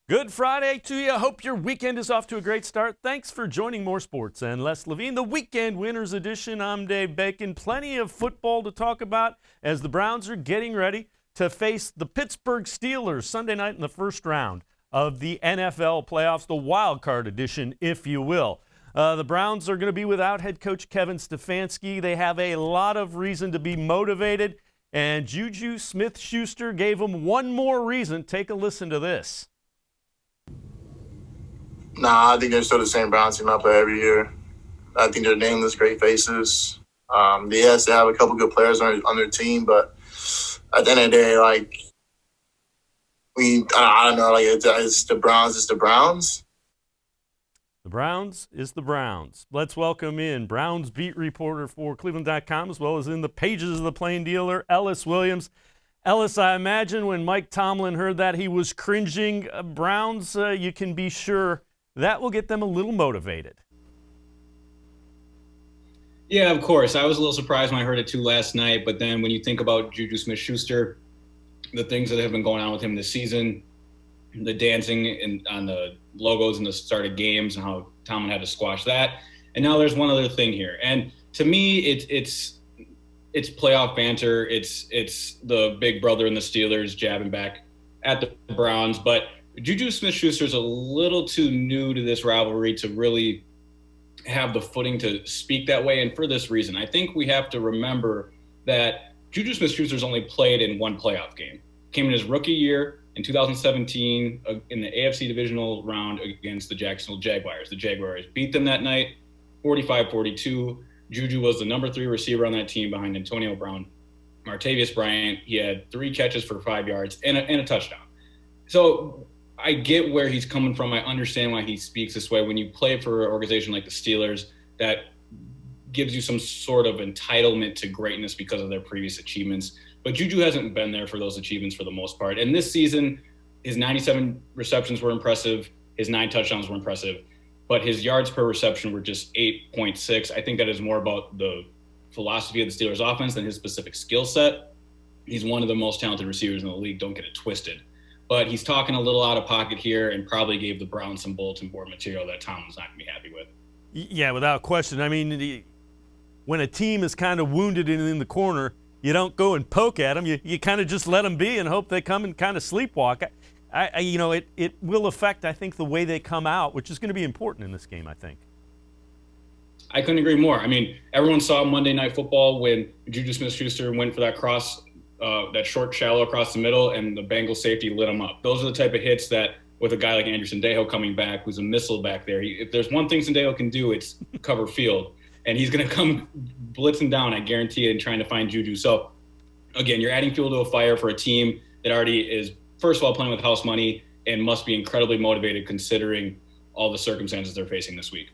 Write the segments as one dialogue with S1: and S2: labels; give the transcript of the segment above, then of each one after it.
S1: Good Friday to you. Hope your weekend is off to a great start. Thanks for joining More Sports and Less Levine, the Weekend Winners Edition. I'm Dave Bacon. Plenty of football to talk about as the Browns are getting ready to face the Pittsburgh Steelers Sunday night in the first round of the NFL playoffs, the wild card edition, if you will. The Browns are going to be without head coach Kevin Stefanski. They have a lot of reason to be motivated, and Juju Smith-Schuster gave them one more reason. Take a listen to this.
S2: Nah, I think they're still the same Browns team I play every year. I think they're nameless, great faces. Yes, they have a couple good players on their team, but at the end of the day, I don't know, it's the Browns. It's the Browns.
S1: The Browns is the Browns. Let's welcome in Browns beat reporter for cleveland.com, as well as in the pages of the Plain Dealer, Ellis Williams. Ellis, I imagine when Mike Tomlin heard that, he was cringing. Browns, you can be sure that will get them a little motivated.
S3: Yeah, of course. I was a little surprised when I heard it too last night, but then when you think about Juju Smith-Schuster, the things that have been going on with him this season, the dancing on the logos in the start of games and how Tomlin had to squash that. And now there's one other thing here. And to me, it's playoff banter. It's the big brother and the Steelers jabbing back at the Browns. But Juju Smith-Schuster is a little too new to this rivalry to really have the footing to speak that way. And for this reason, I think we have to remember that Juju Smith-Schuster's only played in one playoff game. Came in his rookie year in 2017 in the AFC divisional round against the Jacksonville Jaguars. The Jaguars beat them that night, 45-42. Juju was the number 3 receiver on that team behind Antonio Brown, Martavis Bryant. He had 3 catches for 5 yards and a touchdown. So I get where he's coming from. I understand why he speaks this way. When you play for an organization like the Steelers, that gives you some sort of entitlement to greatness because of their previous achievements. But Juju hasn't been there for those achievements for the most part. And this season, his 97 receptions were impressive. His 9 touchdowns were impressive. But his yards per reception were just 8.6. I think that is more about the philosophy of the Steelers offense than his specific skill set. He's one of the most talented receivers in the league. Don't get it twisted. But he's talking a little out of pocket here and probably gave the Browns some bulletin board material that Tomlin's not going to be happy with.
S1: Yeah, without question. I mean, when a team is kind of wounded and in the corner, you don't go and poke at them. You kind of just let them be and hope they come and kind of sleepwalk. It will affect, I think, the way they come out, which is going to be important in this game, I think.
S3: I couldn't agree more. I mean, everyone saw Monday Night Football when Juju Smith-Schuster went for that cross, that short, shallow across the middle, and the Bengals safety lit him up. Those are the type of hits that, with a guy like Andrew Sendejo coming back, who's a missile back there, if there's one thing Sendejo can do, it's cover field. And he's going to come blitzing down, I guarantee it, and trying to find Juju. So, again, you're adding fuel to a fire for a team that already is, first of all, playing with house money and must be incredibly motivated considering all the circumstances they're facing this week.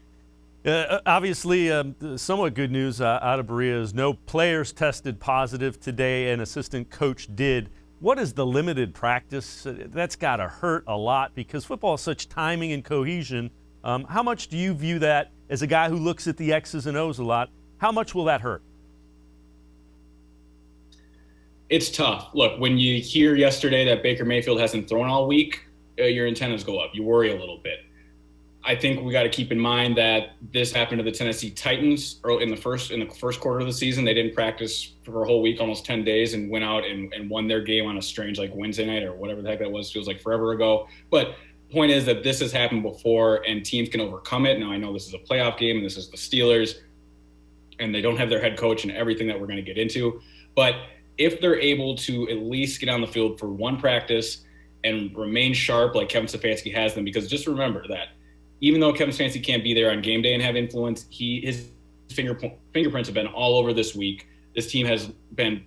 S1: Obviously, somewhat good news out of Berea is no players tested positive today. An assistant coach did. What is the limited practice? That's got to hurt a lot because football is such timing and cohesion. How much do you view that as a guy who looks at the X's and O's a lot? How much will that hurt?
S3: It's tough. Look, when you hear yesterday that Baker Mayfield hasn't thrown all week, your antennas go up. You worry a little bit. I think we got to keep in mind that this happened to the Tennessee Titans in the first quarter of the season. They didn't practice for a whole week, almost 10 days, and went out and won their game on a strange Wednesday night or whatever the heck that was. Feels like forever ago. But point is that this has happened before, and teams can overcome it. Now, I know this is a playoff game, and this is the Steelers, and they don't have their head coach and everything that we're going to get into. But if they're able to at least get on the field for one practice and remain sharp like Kevin Stefanski has them, because just remember that even though Kevin Stefanski can't be there on game day and have influence, his fingerprints have been all over this week. This team has been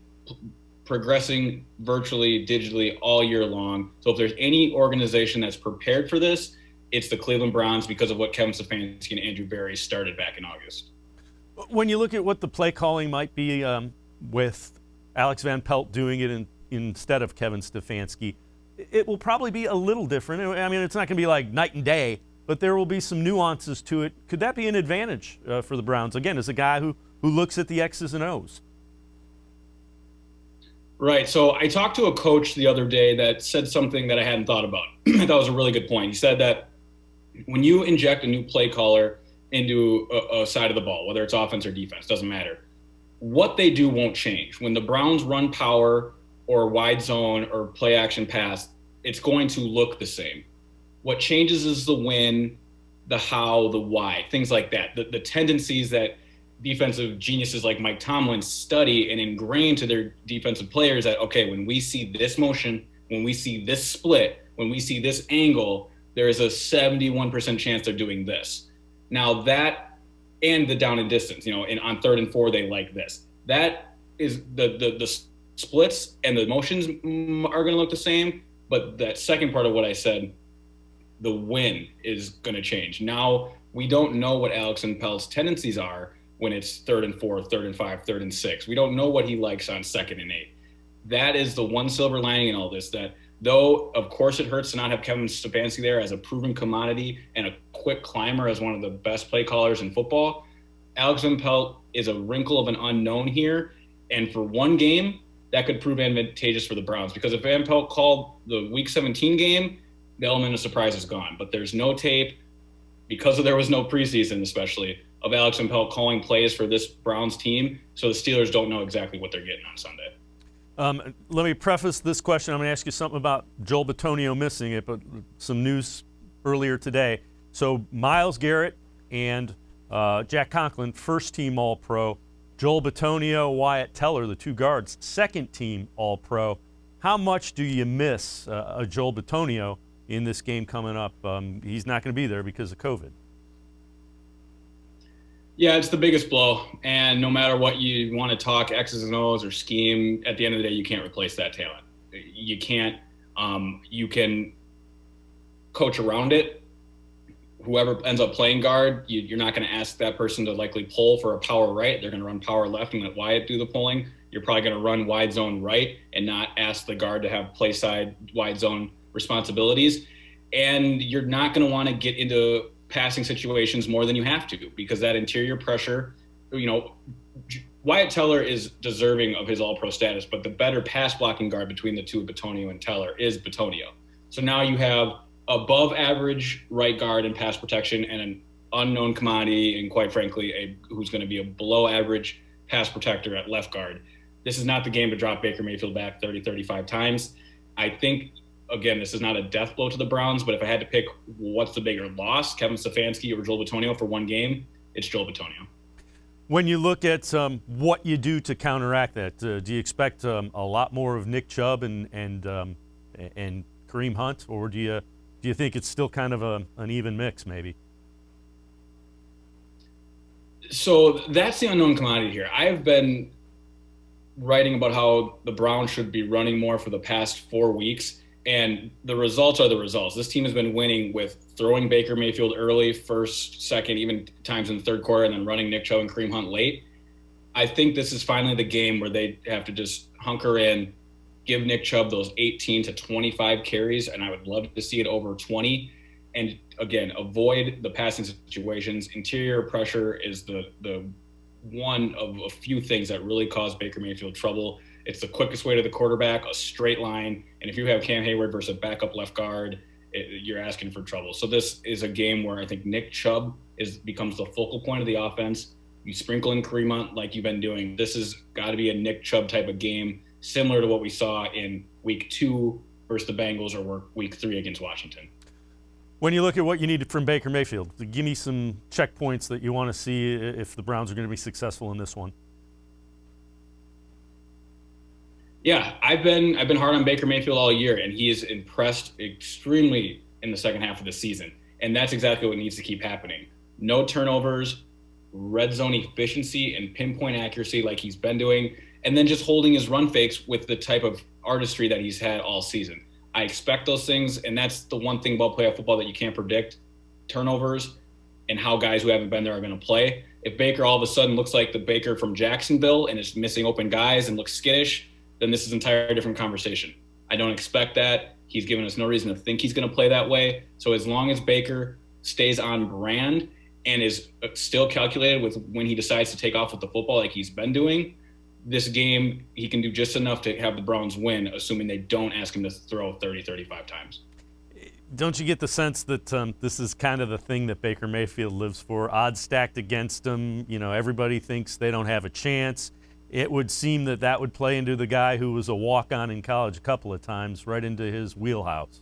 S3: progressing virtually, digitally all year long. So if there's any organization that's prepared for this, it's the Cleveland Browns because of what Kevin Stefanski and Andrew Berry started back in August.
S1: When you look at what the play calling might be with Alex Van Pelt doing it instead of Kevin Stefanski, it will probably be a little different. I mean, it's not going to be like night and day, but there will be some nuances to it. Could that be an advantage for the Browns, again, as a guy who looks at the X's and O's?
S3: Right. So I talked to a coach the other day that said something that I hadn't thought about. I thought it was a really good point. He said that when you inject a new play caller into a side of the ball, whether it's offense or defense, doesn't matter, what they do won't change. When the Browns run power or wide zone or play action pass, it's going to look the same. What changes is the when, the how, the why, things like that. The tendencies that defensive geniuses like Mike Tomlin study and ingrain to their defensive players that, okay, when we see this motion, when we see this split, when we see this angle, there is a 71% chance they're doing this. Now that, and the down and distance, and on 3rd and 4, they like this. That is the splits and the motions are going to look the same. But that second part of what I said, the win is going to change. Now we don't know what Alex and Pell's tendencies are when it's 3rd and 4, 3rd and 5, 3rd and 6. We don't know what he likes on 2nd and 8. That is the one silver lining in all this, that though, of course, it hurts to not have Kevin Stefanski there as a proven commodity and a quick climber as one of the best play callers in football, Alex Van Pelt is a wrinkle of an unknown here. And for one game, that could prove advantageous for the Browns. Because if Van Pelt called the Week 17 game, the element of surprise is gone. But there's no tape, because there was no preseason especially, of Alex Van Pelt calling plays for this Browns team. So the Steelers don't know exactly what they're getting on Sunday.
S1: Let me preface this question. I'm going to ask you something about Joel Bitonio missing it, but some news earlier today. So Myles Garrett and Jack Conklin, first-team All-Pro. Joel Bitonio, Wyatt Teller, the two guards, second-team All-Pro. How much do you miss Joel Bitonio in this game coming up? He's not going to be there because of COVID.
S3: Yeah, it's the biggest blow. And no matter what you want to talk X's and O's or scheme, at the end of the day, you can't replace that talent. You can't. You can coach around it. Whoever ends up playing guard, you're not going to ask that person to likely pull for a power right. They're going to run power left and let Wyatt do the pulling. You're probably going to run wide zone right and not ask the guard to have play side wide zone responsibilities. And you're not going to want to get into passing situations more than you have to, because that interior pressure, Wyatt Teller is deserving of his All-Pro status, but the better pass blocking guard between the two, Bitonio and Teller, is Bitonio. So now you have above average right guard and pass protection and an unknown commodity, and quite frankly, who's going to be a below average pass protector at left guard. This is not the game to drop Baker Mayfield back 30, 35 times. I think, again, this is not a death blow to the Browns, but if I had to pick what's the bigger loss, Kevin Stefanski or Joel Bitonio for one game, it's Joel Bitonio.
S1: When you look at what you do to counteract that, do you expect a lot more of Nick Chubb and Kareem Hunt, or do you think it's still kind of an even mix maybe?
S3: So that's the unknown commodity here. I have been writing about how the Browns should be running more for the past 4 weeks, and the results are the results. This team has been winning with throwing Baker Mayfield early, first, second, even times in the third quarter, and then running Nick Chubb and Kareem Hunt late. I think this is finally the game where they have to just hunker in, give Nick Chubb those 18 to 25 carries, and I would love to see it over 20. And again, avoid the passing situations. Interior pressure is the one of a few things that really cause Baker Mayfield trouble. It's the quickest way to the quarterback, a straight line. And if you have Cam Hayward versus a backup left guard, you're asking for trouble. So this is a game where I think Nick Chubb becomes the focal point of the offense. You sprinkle in Kareem Hunt like you've been doing. This has got to be a Nick Chubb type of game, similar to what we saw in week 2 versus the Bengals or week 3 against Washington.
S1: When you look at what you need from Baker Mayfield, give me some checkpoints that you want to see if the Browns are going to be successful in this one.
S3: Yeah, I've been hard on Baker Mayfield all year, and he is impressed extremely in the second half of the season. And that's exactly what needs to keep happening. No turnovers, red zone efficiency and pinpoint accuracy like he's been doing, and then just holding his run fakes with the type of artistry that he's had all season. I expect those things, and that's the one thing about playoff football that you can't predict, turnovers and how guys who haven't been there are going to play. If Baker all of a sudden looks like the Baker from Jacksonville and is missing open guys and looks skittish, then this is an entirely different conversation. I don't expect that. He's given us no reason to think he's going to play that way. So as long as Baker stays on brand and is still calculated with when he decides to take off with the football like he's been doing, this game, he can do just enough to have the Browns win, assuming they don't ask him to throw 30, 35 times.
S1: Don't you get the sense that this is kind of the thing that Baker Mayfield lives for? Odds stacked against him. Everybody thinks they don't have a chance. It would seem that would play into the guy who was a walk-on in college a couple of times, right into his wheelhouse.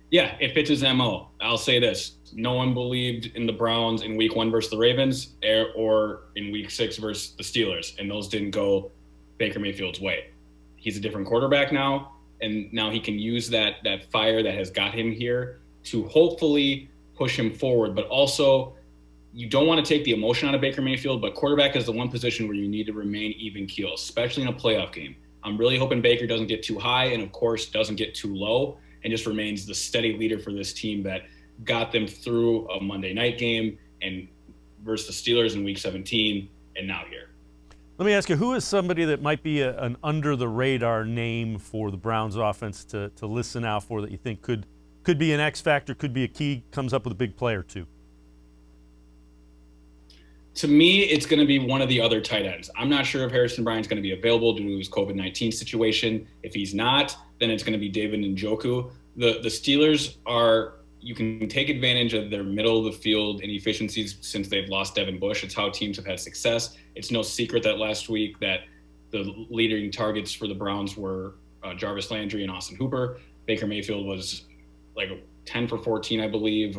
S3: Yeah, it fits his MO. I'll say this. No one believed in the Browns in week 1 versus the Ravens or in week 6 versus the Steelers, and those didn't go Baker Mayfield's way. He's a different quarterback now, and now he can use that fire that has got him here to hopefully push him forward. But also, you don't want to take the emotion out of Baker Mayfield, but quarterback is the one position where you need to remain even keel, especially in a playoff game. I'm really hoping Baker doesn't get too high and, of course, doesn't get too low, and just remains the steady leader for this team that got them through a Monday night game and versus the Steelers in week 17 and now here.
S1: Let me ask you, who is somebody that might be an under-the-radar name for the Browns offense to listen out for that you think could be an X factor, could be a key, comes up with a big play or two?
S3: To me, it's going to be one of the other tight ends. I'm not sure if Harrison Bryant's going to be available due to his COVID-19 situation. If he's not, then it's going to be David Njoku. The Steelers you can take advantage of their middle of the field inefficiencies since they've lost Devin Bush. It's how teams have had success. It's no secret that last week that the leading targets for the Browns were Jarvis Landry and Austin Hooper. Baker Mayfield was like 10 for 14, I believe,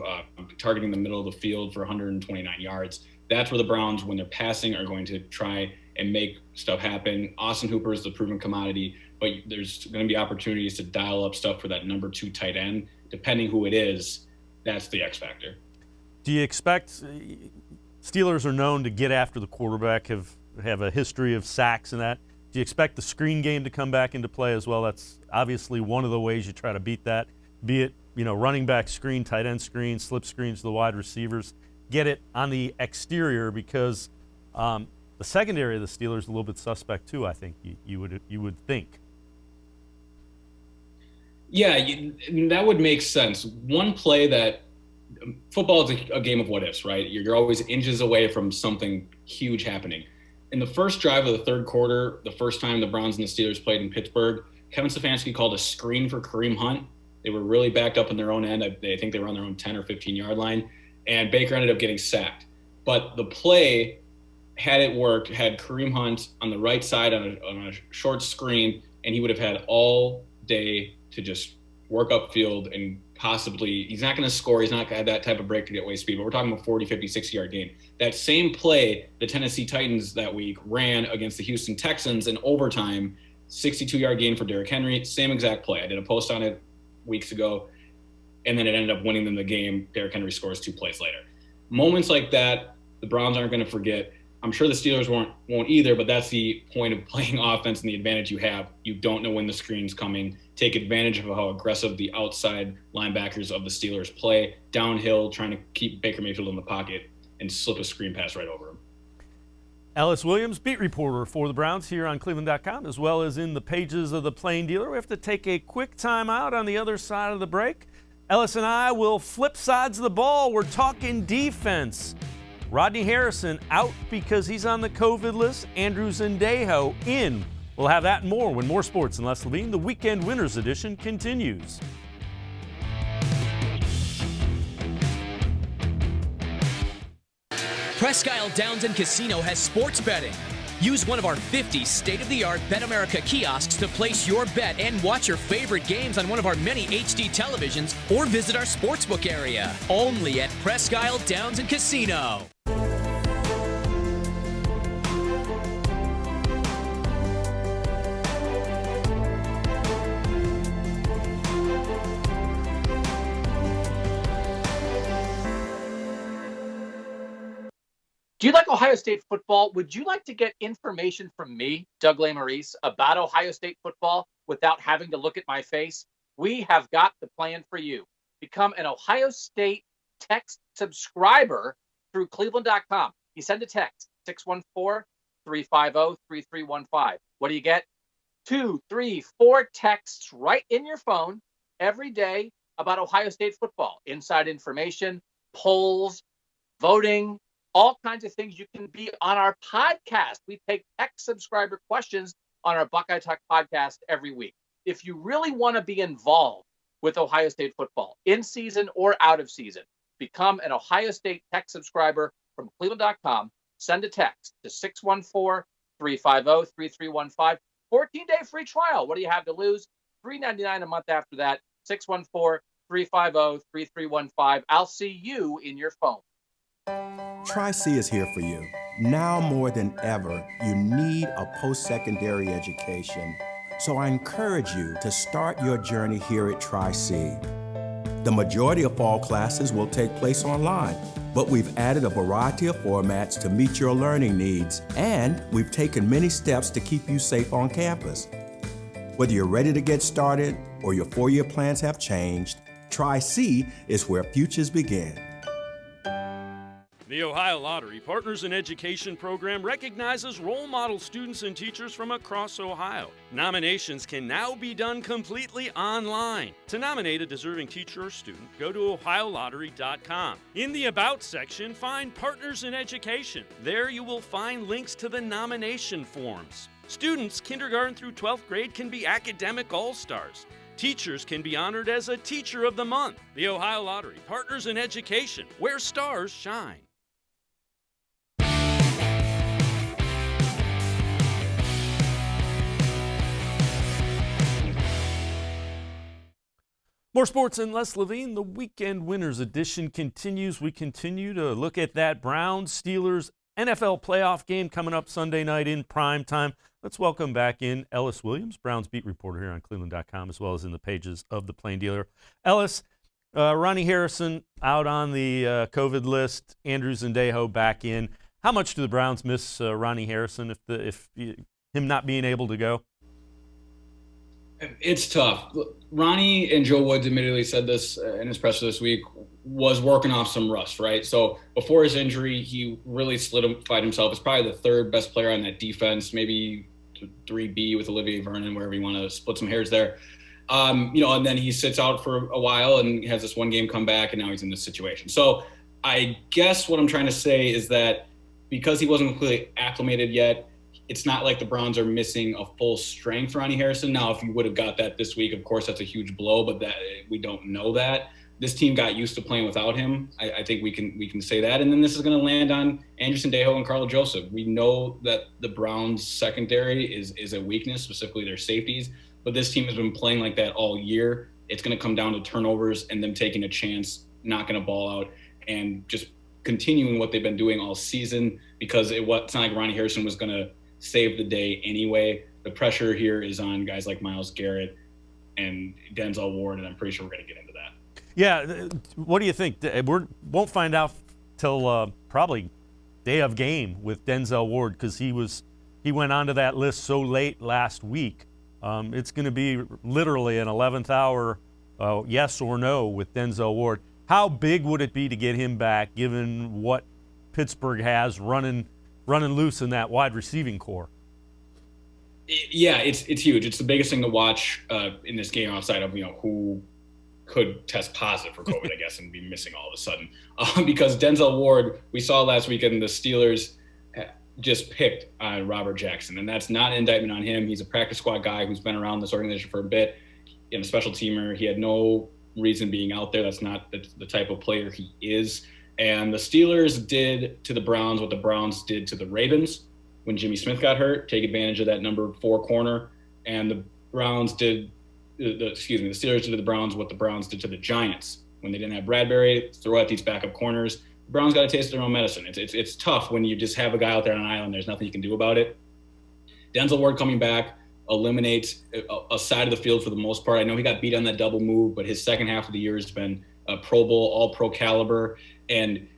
S3: targeting the middle of the field for 129 yards. That's where the Browns, when they're passing, are going to try and make stuff happen. Austin Hooper is the proven commodity, but there's going to be opportunities to dial up stuff for that number 2 tight end. Depending who it is, that's the X factor.
S1: Do you expect Steelers are known to get after the quarterback, have a history of sacks and that? Do you expect the screen game to come back into play as well? That's obviously one of the ways you try to beat that, be it running back screen, tight end screen, slip screens to the wide receivers. Get it on the exterior because the secondary of the Steelers is a little bit suspect too. I think you would think.
S3: Yeah, that would make sense. One play that football is a game of what ifs, right? You're always inches away from something huge happening. In the first drive of the third quarter, the first time the Browns and the Steelers played in Pittsburgh, Kevin Stefanski called a screen for Kareem Hunt. They were really backed up in their own end. I think they were on their own 10 or 15-yard line. And Baker ended up getting sacked. But the play, had it worked, had Kareem Hunt on the right side on a short screen, and he would have had all day to just work upfield and possibly – he's not going to score. He's not going to have that type of breakaway speed. But we're talking about 40, 50, 60-yard game. That same play the Tennessee Titans that week ran against the Houston Texans in overtime, 62-yard gain for Derrick Henry, same exact play. I did a post on it weeks ago. And then it ended up winning them the game. Derrick Henry scores 2 plays later. Moments like that, the Browns aren't going to forget. I'm sure the Steelers won't either, but that's the point of playing offense and the advantage you have. You don't know when the screen's coming. Take advantage of how aggressive the outside linebackers of the Steelers play, downhill, trying to keep Baker Mayfield in the pocket and slip a screen pass right over him.
S1: Ellis Williams, beat reporter for the Browns here on cleveland.com, as well as in the pages of the Plain Dealer. We have to take a quick time out on the other side of the break. Ellis and I will flip sides of the ball. We're talking defense. Ronnie Harrison out because he's on the COVID list. Andrew Zendejo in. We'll have that and more when more sports and less Levine. The Weekend Winners Edition continues.
S4: Presque Isle Downs and Casino has sports betting. Use one of our 50 state-of-the-art BetAmerica kiosks to place your bet and watch your favorite games on one of our many HD televisions or visit our sportsbook area. Only at Presque Isle Downs and Casino.
S5: Do you like Ohio State football? Would you like to get information from me, Doug Lesmerises, about Ohio State football without having to look at my face? We have got the plan for you. Become an Ohio State text subscriber through cleveland.com. You send a text, 614-350-3315. What do you get? 2, 3, 4 texts right in your phone every day about Ohio State football. Inside information, polls, voting, all kinds of things. You can be on our podcast. We take tech subscriber questions on our Buckeye Talk podcast every week. If you really want to be involved with Ohio State football, in season or out of season, become an Ohio State tech subscriber from cleveland.com. Send a text to 614-350-3315. 14-day free trial. What do you have to lose? $3.99 a month after that. 614-350-3315. I'll see you in your phone.
S6: Tri-C is here for you. Now more than ever, you need a post-secondary education. So I encourage you to start your journey here at Tri-C. The majority of fall classes will take place online, but we've added a variety of formats to meet your learning needs, and we've taken many steps to keep you safe on campus. Whether you're ready to get started or your four-year plans have changed, Tri-C is where futures begin.
S1: The Ohio Lottery Partners in Education program recognizes role model students and teachers from across Ohio. Nominations can now be done completely online. To nominate a deserving teacher or student, go to ohiolottery.com. In the About section, find Partners in Education. There you will find links to the nomination forms. Students kindergarten through 12th grade can be academic all-stars. Teachers can be honored as a Teacher of the Month. The Ohio Lottery Partners in Education, where stars shine. More sports and less Levine. The weekend winners edition continues. We continue to look at that Browns-Steelers NFL playoff game coming up Sunday night in prime time. Let's welcome back in Ellis Williams, Browns beat reporter here on cleveland.com, as well as in the pages of the Plain Dealer. Ellis, Ronnie Harrison out on the COVID list. Andrew Zendejo back in. How much do the Browns miss Ronnie Harrison if him not being able to go?
S3: It's tough. Ronnie and Joe Woods admittedly said this in his presser this week, was working off some rust, right? So before his injury, he really solidified himself as probably the third best player on that defense, maybe 3B with Olivier Vernon, wherever you want to split some hairs there. And then he sits out for a while and has this one game come back, and now he's in this situation. So I guess what I'm trying to say is that because he wasn't completely acclimated yet, it's not like the Browns are missing a full strength Ronnie Harrison. Now, if you would have got that this week, of course, that's a huge blow, but that we don't know that. This team got used to playing without him. I think we can say that. And then this is going to land on Andrew Zendejo and Carl Joseph. We know that the Browns secondary is a weakness, specifically their safeties, but this team has been playing like that all year. It's going to come down to turnovers and them taking a chance, knocking a ball out, and just continuing what they've been doing all season, because it's not like Ronnie Harrison was going to save the day anyway. The pressure here is on guys like Myles Garrett and Denzel Ward, and I'm pretty sure we're going to get into that.
S1: Yeah, what do you think? We won't find out till probably day of game with Denzel Ward, because he went onto that list so late last week. It's going to be literally an 11th hour yes or no with Denzel Ward. How big would it be to get him back, given what Pittsburgh has running loose in that wide receiving core?
S3: Yeah, it's huge. It's the biggest thing to watch in this game, outside of who could test positive for COVID, I guess, and be missing all of a sudden. Because Denzel Ward, we saw last weekend, the Steelers just picked on Robert Jackson, and that's not an indictment on him. He's a practice squad guy who's been around this organization for a bit, a special teamer. He had no reason being out there. That's not the type of player he is. And the Steelers did to the Browns what the Browns did to the Ravens when Jimmy Smith got hurt, take advantage of that number 4 corner. And the Steelers did to the Browns what the Browns did to the Giants when they didn't have Bradbury, throw out these backup corners. The Browns got to taste their own medicine. It's tough when you just have a guy out there on an island. There's nothing you can do about it. Denzel Ward coming back eliminates a side of the field for the most part. I know he got beat on that double move, but his second half of the year has been a Pro Bowl, all-pro caliber. And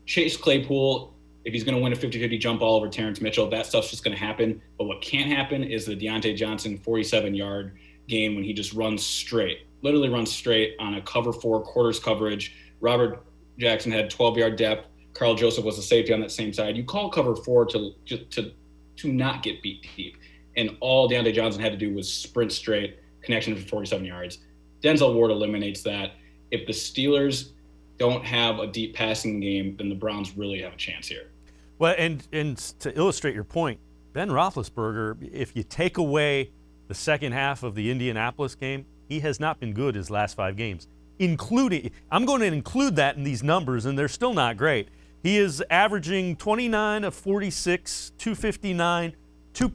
S3: Chase Claypool, if he's going to win a 50-50 jump ball over Terrence Mitchell, that stuff's just going to happen. But what can't happen is the Deontay Johnson 47-yard game when he just literally runs straight on a cover 4 quarters coverage. Robert Jackson had 12-yard depth. Carl Joseph was a safety on that same side. You call cover 4 to not get beat deep. And all Deontay Johnson had to do was sprint straight, connection for 47 yards. Denzel Ward eliminates that. If the Steelers don't have a deep passing game, then the Browns really have a chance here.
S1: Well, and to illustrate your point, Ben Roethlisberger, if you take away the second half of the Indianapolis game, he has not been good his last 5 games, including, I'm going to include that in these numbers, and they're still not great. He is averaging 29 of 46, 259, 2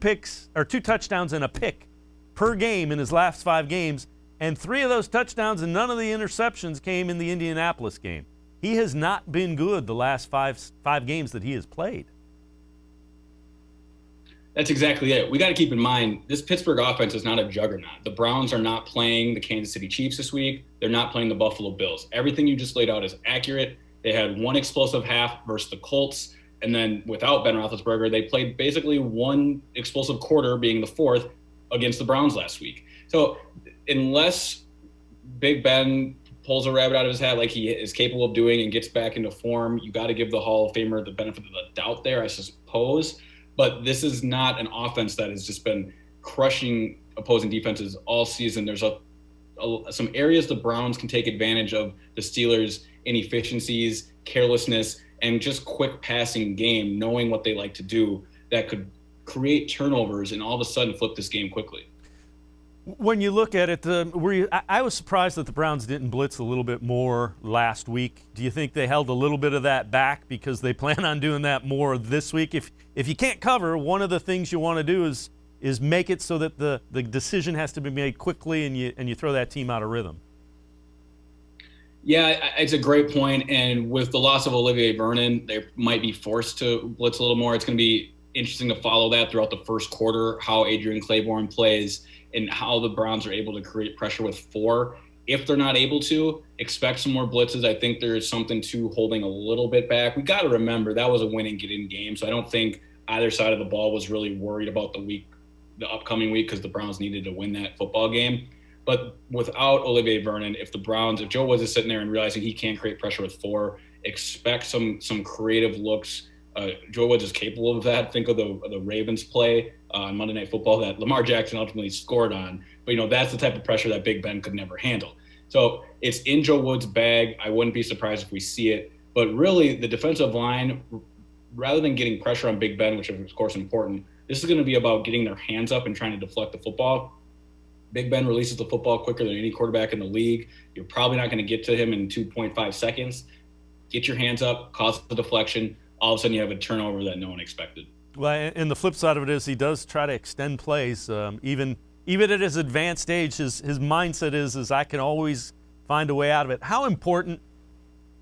S1: touchdowns and a pick per game in his last 5 games, and 3 of those touchdowns and none of the interceptions came in the Indianapolis game. He has not been good the last five games that he has played.
S3: That's exactly it. We got to keep in mind, this Pittsburgh offense is not a juggernaut. The Browns are not playing the Kansas City Chiefs this week. They're not playing the Buffalo Bills. Everything you just laid out is accurate. They had one explosive half versus the Colts, and then without Ben Roethlisberger, they played basically one explosive quarter, being the fourth, against the Browns last week. So unless Big Ben pulls a rabbit out of his hat like he is capable of doing and gets back into form, you got to give the Hall of Famer the benefit of the doubt there, I suppose. But this is not an offense that has just been crushing opposing defenses all season. There's some areas the Browns can take advantage of the Steelers' inefficiencies, carelessness, and just quick passing game, knowing what they like to do, that could create turnovers and all of a sudden flip this game quickly.
S1: When you look at it, I was surprised that the Browns didn't blitz a little bit more last week. Do you think they held a little bit of that back because they plan on doing that more this week? If you can't cover, one of the things you want to do is make it so that the decision has to be made quickly and you throw that team out of rhythm.
S3: Yeah, it's a great point. And with the loss of Olivier Vernon, they might be forced to blitz a little more. It's going to be interesting to follow that throughout the first quarter, how Adrian Claiborne plays and how the Browns are able to create pressure with 4. If they're not able to, expect some more blitzes. I think there's something to holding a little bit back. We got to remember that was a win and get in game. So I don't think either side of the ball was really worried about the upcoming week, because the Browns needed to win that football game. But without Olivier Vernon, if Joe Woods is sitting there and realizing he can't create pressure with 4, expect some creative looks. Joe Woods is capable of that. Think of the Ravens play on Monday Night Football that Lamar Jackson ultimately scored on. But, that's the type of pressure that Big Ben could never handle. So it's in Joe Woods' bag. I wouldn't be surprised if we see it. But really, the defensive line, rather than getting pressure on Big Ben, which is, of course, important, this is going to be about getting their hands up and trying to deflect the football. Big Ben releases the football quicker than any quarterback in the league. You're probably not going to get to him in 2.5 seconds. Get your hands up, cause the deflection. All of a sudden you have a turnover that no one expected.
S1: Well, and the flip side of it is he does try to extend plays. Even at his advanced age, his mindset is I can always find a way out of it. How important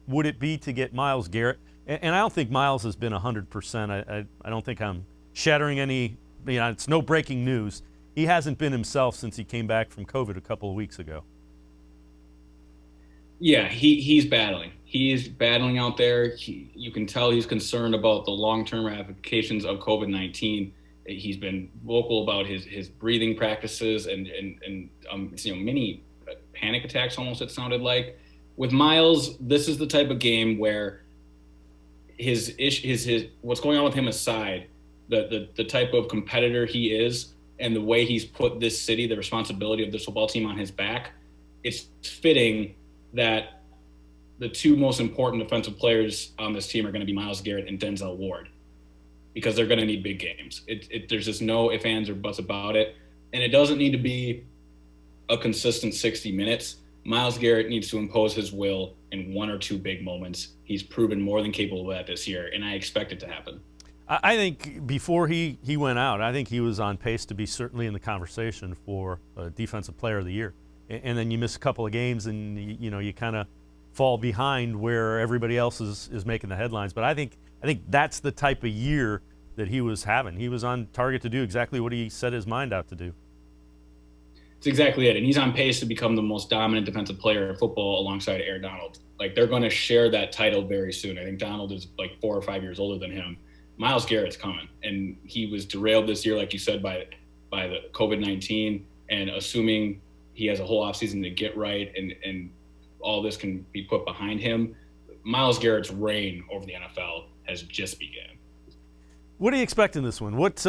S1: would it be to get Myles Garrett? And I don't think Myles has been 100%. I don't think I'm shattering any, it's no breaking news. He hasn't been himself since he came back from COVID a couple of weeks ago.
S3: Yeah, he's battling. He is battling out there. You can tell he's concerned about the long-term ramifications of COVID-19. He's been vocal about his breathing practices and many panic attacks, almost, it sounded like. With Myles, this is the type of game where his what's going on with him aside, the type of competitor he is and the way he's put this city, the responsibility of this football team, on his back, it's fitting that the 2 most important defensive players on this team are going to be Myles Garrett and Denzel Ward, because they're going to need big games. There's just no ifs, ands, or buts about it. And it doesn't need to be a consistent 60 minutes. Myles Garrett needs to impose his will in 1 or 2 big moments. He's proven more than capable of that this year, and I expect it to happen.
S1: I think before he went out, I think he was on pace to be certainly in the conversation for Defensive Player of the Year. And then you miss a couple of games and, you kind of fall behind where everybody else is making the headlines. But I think that's the type of year that he was having. He was on target to do exactly what he set his mind out to do.
S3: It's exactly it. And he's on pace to become the most dominant defensive player in football alongside Aaron Donald. Like, they're going to share that title very soon. I think Donald is like 4 or 5 years older than him. Myles Garrett's coming. And he was derailed this year, like you said, by the COVID-19, and assuming he has a whole offseason to get right and all this can be put behind him, Myles Garrett's reign over the NFL has just begun.
S1: What do you expect in this one? What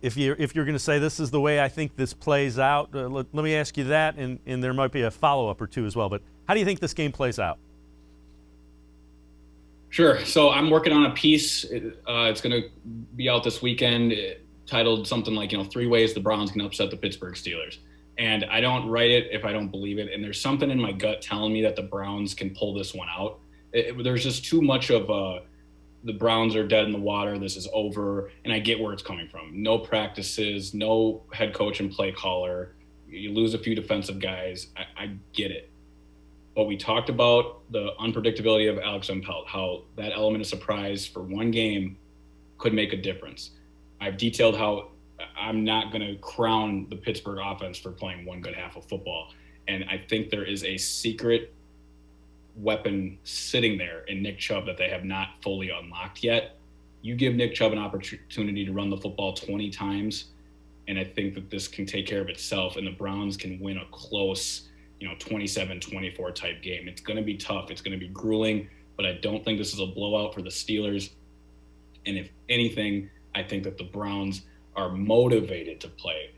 S1: if you're going to say this is the way I think this plays out? Let me ask you that, and there might be a follow-up or two as well. But how do you think this game plays out?
S3: Sure. So I'm working on a piece. It's going to be out this weekend, titled something like, 3 ways the Browns can upset the Pittsburgh Steelers. And I don't write it if I don't believe it. And there's something in my gut telling me that the Browns can pull this one out. There's just too much of the Browns are dead in the water. This is over. And I get where it's coming from. No practices, no head coach and play caller. You lose a few defensive guys. I get it. But we talked about the unpredictability of Alex Empelt, how that element of surprise for one game could make a difference. I've detailed how I'm not going to crown the Pittsburgh offense for playing one good half of football. And I think there is a secret weapon sitting there in Nick Chubb that they have not fully unlocked yet. You give Nick Chubb an opportunity to run the football 20 times, and I think that this can take care of itself, and the Browns can win a close 27-24 type game. It's going to be tough. It's going to be grueling, but I don't think this is a blowout for the Steelers. And if anything, I think that the Browns are motivated to play.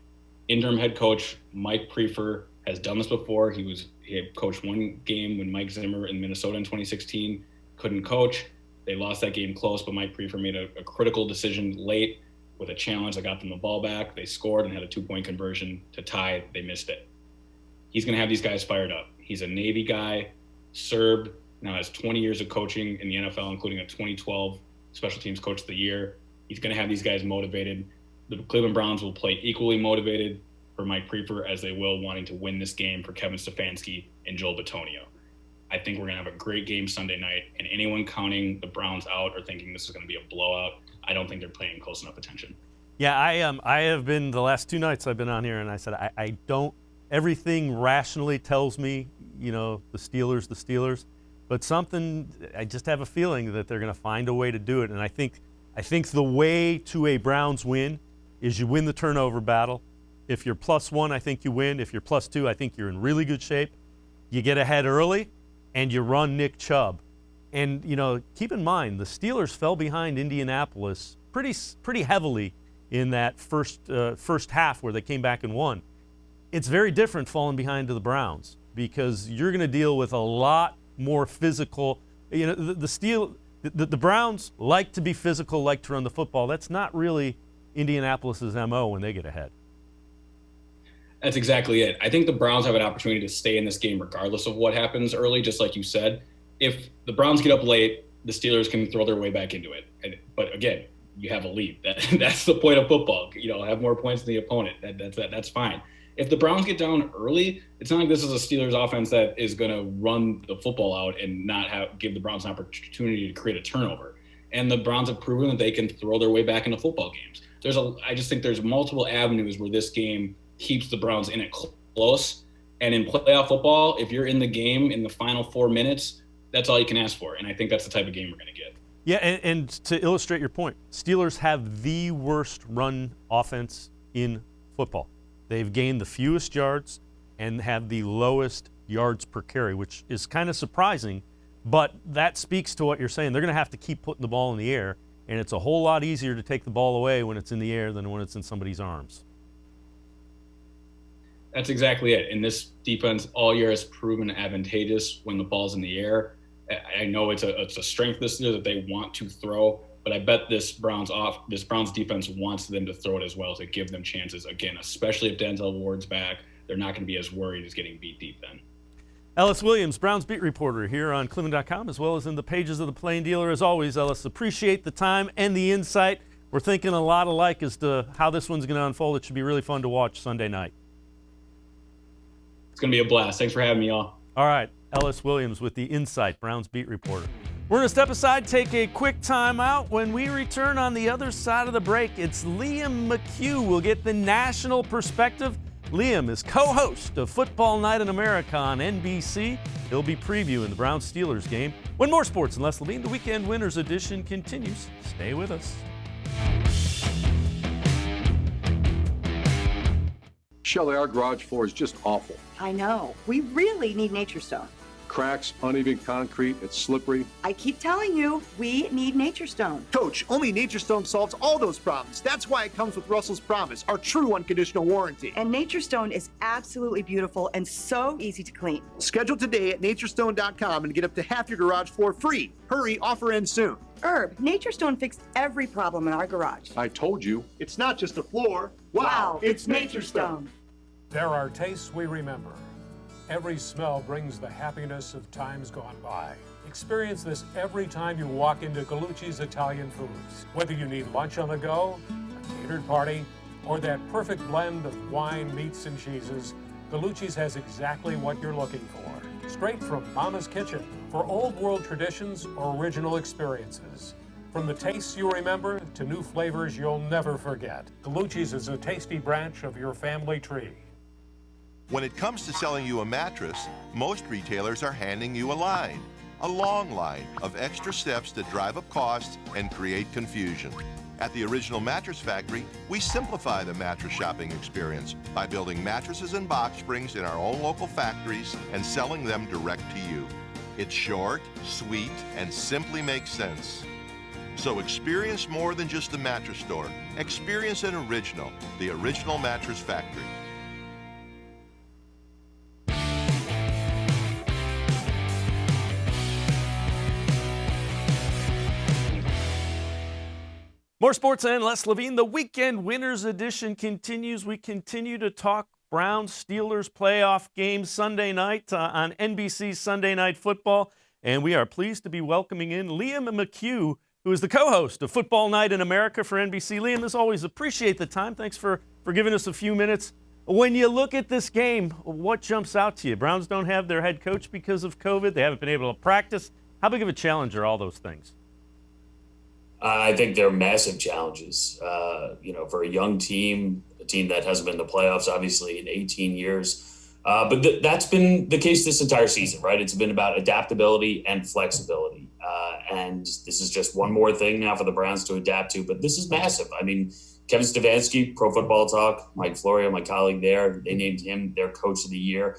S3: Interim head coach Mike Prefer has done this before. He had coached one game when Mike Zimmer in Minnesota in 2016 couldn't coach. They lost that game close, but Mike Prefer made a critical decision late with a challenge that got them the ball back. They scored and had a 2-point conversion to tie. They missed it. He's going to have these guys fired up. He's a Navy guy, Serb, now has 20 years of coaching in the NFL, including a 2012 Special Teams Coach of the Year. He's going to have these guys motivated. The Cleveland Browns will play equally motivated for Mike Prefer as they will wanting to win this game for Kevin Stefanski and Joel Bitonio. I think we're going to have a great game Sunday night, and anyone counting the Browns out or thinking this is going to be a blowout, I don't think they're paying close enough attention.
S1: Yeah, I have been the last 2 nights I've been on here, and I said I don't. Everything rationally tells me, the Steelers, but something, I just have a feeling that they're going to find a way to do it. And I think the way to a Browns win is you win the turnover battle. If you're +1, I think you win. If you're +2, I think you're in really good shape. You get ahead early, and you run Nick Chubb. And, keep in mind, the Steelers fell behind Indianapolis pretty heavily in that first half where they came back and won. It's very different falling behind to the Browns because you're going to deal with a lot more physical. The Browns like to be physical, like to run the football. That's not really Indianapolis's MO when they get ahead.
S3: That's exactly it. I think the Browns have an opportunity to stay in this game regardless of what happens early, just like you said. If the Browns get up late, the Steelers can throw their way back into it. But again, you have a lead. That's the point of football. Have more points than the opponent. That's fine. If the Browns get down early, it's not like this is a Steelers offense that is going to run the football out and not give the Browns an opportunity to create a turnover. And the Browns have proven that they can throw their way back into football games. I just think there's multiple avenues where this game keeps the Browns in it close. And in playoff football, if you're in the game in the final 4 minutes, that's all you can ask for. And I think that's the type of game we're going to get.
S1: Yeah, and to illustrate your point, Steelers have the worst run offense in football. They've gained the fewest yards and have the lowest yards per carry, which is kind of surprising, but that speaks to what you're saying. They're going to have to keep putting the ball in the air, and it's a whole lot easier to take the ball away when it's in the air than when it's in somebody's arms.
S3: That's exactly it. And this defense all year has proven advantageous when the ball's in the air. I know it's a strength this year that they want to throw, but I bet this Browns defense wants them to throw it as well to give them chances again, especially if Denzel Ward's back. They're not going to be as worried as getting beat deep then.
S1: Ellis Williams, Browns beat reporter here on cleveland.com, as well as in the pages of the Plain Dealer. As always, Ellis, appreciate the time and the insight. We're thinking a lot alike as to how this one's going to unfold. It should be really fun to watch Sunday night.
S3: It's going to be a blast. Thanks for having me, y'all.
S1: All right, Ellis Williams with the Insight, Browns beat reporter. We're going to step aside, take a quick time out. When we return on the other side of the break, it's Liam McHugh. We'll get the national perspective. Liam is co-host of Football Night in America on NBC. He'll be previewing the Browns-Steelers game. When more sports and less Levine, the Weekend Winners edition continues. Stay with us.
S7: Shelley, our garage floor is just awful.
S8: I know. We really need Nature Stone.
S7: cracks, uneven concrete, it's slippery.
S8: I keep telling you, we need Nature Stone.
S9: Coach, only Nature Stone solves all those problems. That's why it comes with Russell's Promise, our true unconditional warranty.
S8: And Nature Stone is absolutely beautiful and so easy to clean.
S9: Schedule today at naturestone.com and get up to half your garage floor free. Hurry, offer ends soon.
S8: Herb, Nature Stone fixed every problem in our garage.
S7: I told you.
S9: It's not just a floor.
S8: Wow, it's Nature Stone.
S10: There are tastes we remember. Every smell brings the happiness of times gone by. Experience this every time you walk into Gallucci's Italian Foods. Whether you need lunch on the go, a catered party, or that perfect blend of wine, meats, and cheeses, Gallucci's has exactly what you're looking for. Straight from Mama's Kitchen for old world traditions or original experiences. From the tastes you remember to new flavors you'll never forget. Gallucci's is a tasty branch of your family tree.
S11: When it comes to selling you a mattress, most retailers are handing you a long line of extra steps that drive up costs and create confusion. At the Original Mattress Factory, we simplify the mattress shopping experience by building mattresses and box springs in our own local factories and selling them direct to you. It's short, sweet, and simply makes sense. So experience more than just the mattress store. Experience an original, the Original Mattress Factory.
S1: More sports and less Levine. The Weekend Winners Edition continues. We continue to talk Browns-Steelers playoff game Sunday night on NBC Sunday Night Football. And we are pleased to be welcoming in Liam McHugh, who is the co-host of Football Night in America for NBC. Liam, as always, appreciate the time. Thanks for giving us a few minutes. When you look at this game, what jumps out to you? Browns don't have their head coach because of COVID. They haven't been able to practice. How big of a challenge are all those things?
S12: I think they're massive challenges, for a young team, a team that hasn't been in the playoffs, obviously, in 18 years. But that's been the case this entire season, right? It's been about adaptability and flexibility. And this is just one more thing now for the Browns to adapt to. But this is massive. I mean, Kevin Stefanski, Pro Football Talk, Mike Florio, my colleague there, they named him their Coach of the Year.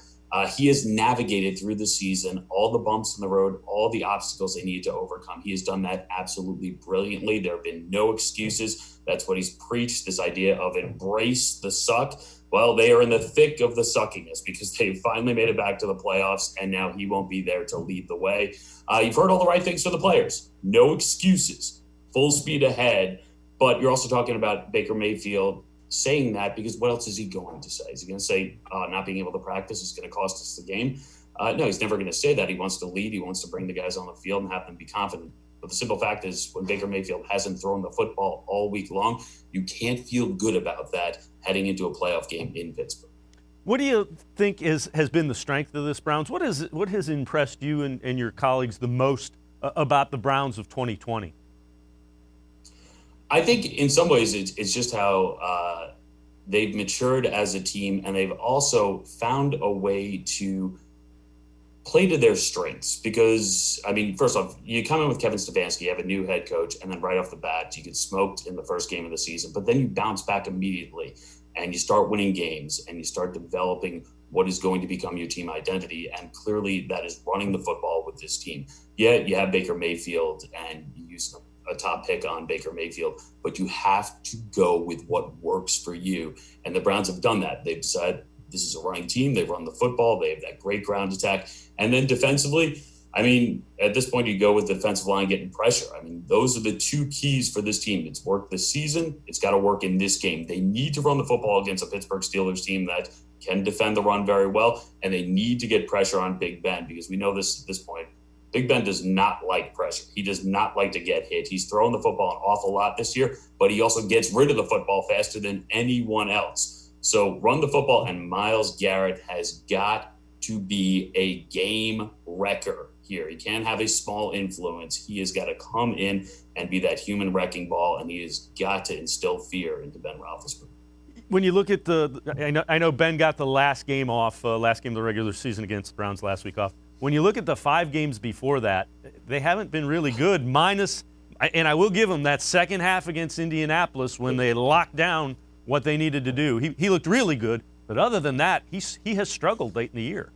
S12: He has navigated through the season, all the bumps in the road, all the obstacles they need to overcome. He has done that absolutely brilliantly. There have been no excuses. That's what he's preached, this idea of embrace the suck. Well, they are in the thick of the suckiness because they finally made it back to the playoffs, and now he won't be there to lead the way. You've heard all the right things from the players. No excuses, full speed ahead. But you're also talking about Baker Mayfield saying that because what else is he going to say? Is he going to say not being able to practice is going to cost us the game? No, he's never going to say that. He wants to lead. He wants to bring the guys on the field and have them be confident. But the simple fact is when Baker Mayfield hasn't thrown the football all week long, you can't feel good about that heading into a playoff game in Pittsburgh.
S1: What do you think has been the strength of this Browns? What has impressed you and your colleagues the most about the Browns of 2020?
S12: I think in some ways it's just how they've matured as a team, and they've also found a way to play to their strengths. Because, I mean, first off, you come in with Kevin Stefanski, you have a new head coach, and then right off the bat, you get smoked in the first game of the season. But then you bounce back immediately, and you start winning games, and you start developing what is going to become your team identity. And clearly that is running the football with this team. Yeah, you have Baker Mayfield, and you use a top pick on Baker Mayfield, but you have to go with what works for you. And the Browns have done that. They've decided this is a running team. They run the football. They have that great ground attack. And then defensively, I mean, at this point, you go with the defensive line getting pressure. I mean, those are the two keys for this team. It's worked this season. It's got to work in this game. They need to run the football against a Pittsburgh Steelers team that can defend the run very well, and they need to get pressure on Big Ben because we know this at this point. Big Ben does not like pressure. He does not like to get hit. He's thrown the football an awful lot this year, but he also gets rid of the football faster than anyone else. So run the football, and Myles Garrett has got to be a game wrecker here. He can't have a small influence. He has got to come in and be that human wrecking ball, and he has got to instill fear into Ben Roethlisberger.
S1: When you look at I know Ben got the last game off, last game of the regular season against the Browns last week off. When you look at the 5 games before that, they haven't been really good, minus, and I will give them that second half against Indianapolis when they locked down what they needed to do. He looked really good, but other than that, he has struggled late in the year.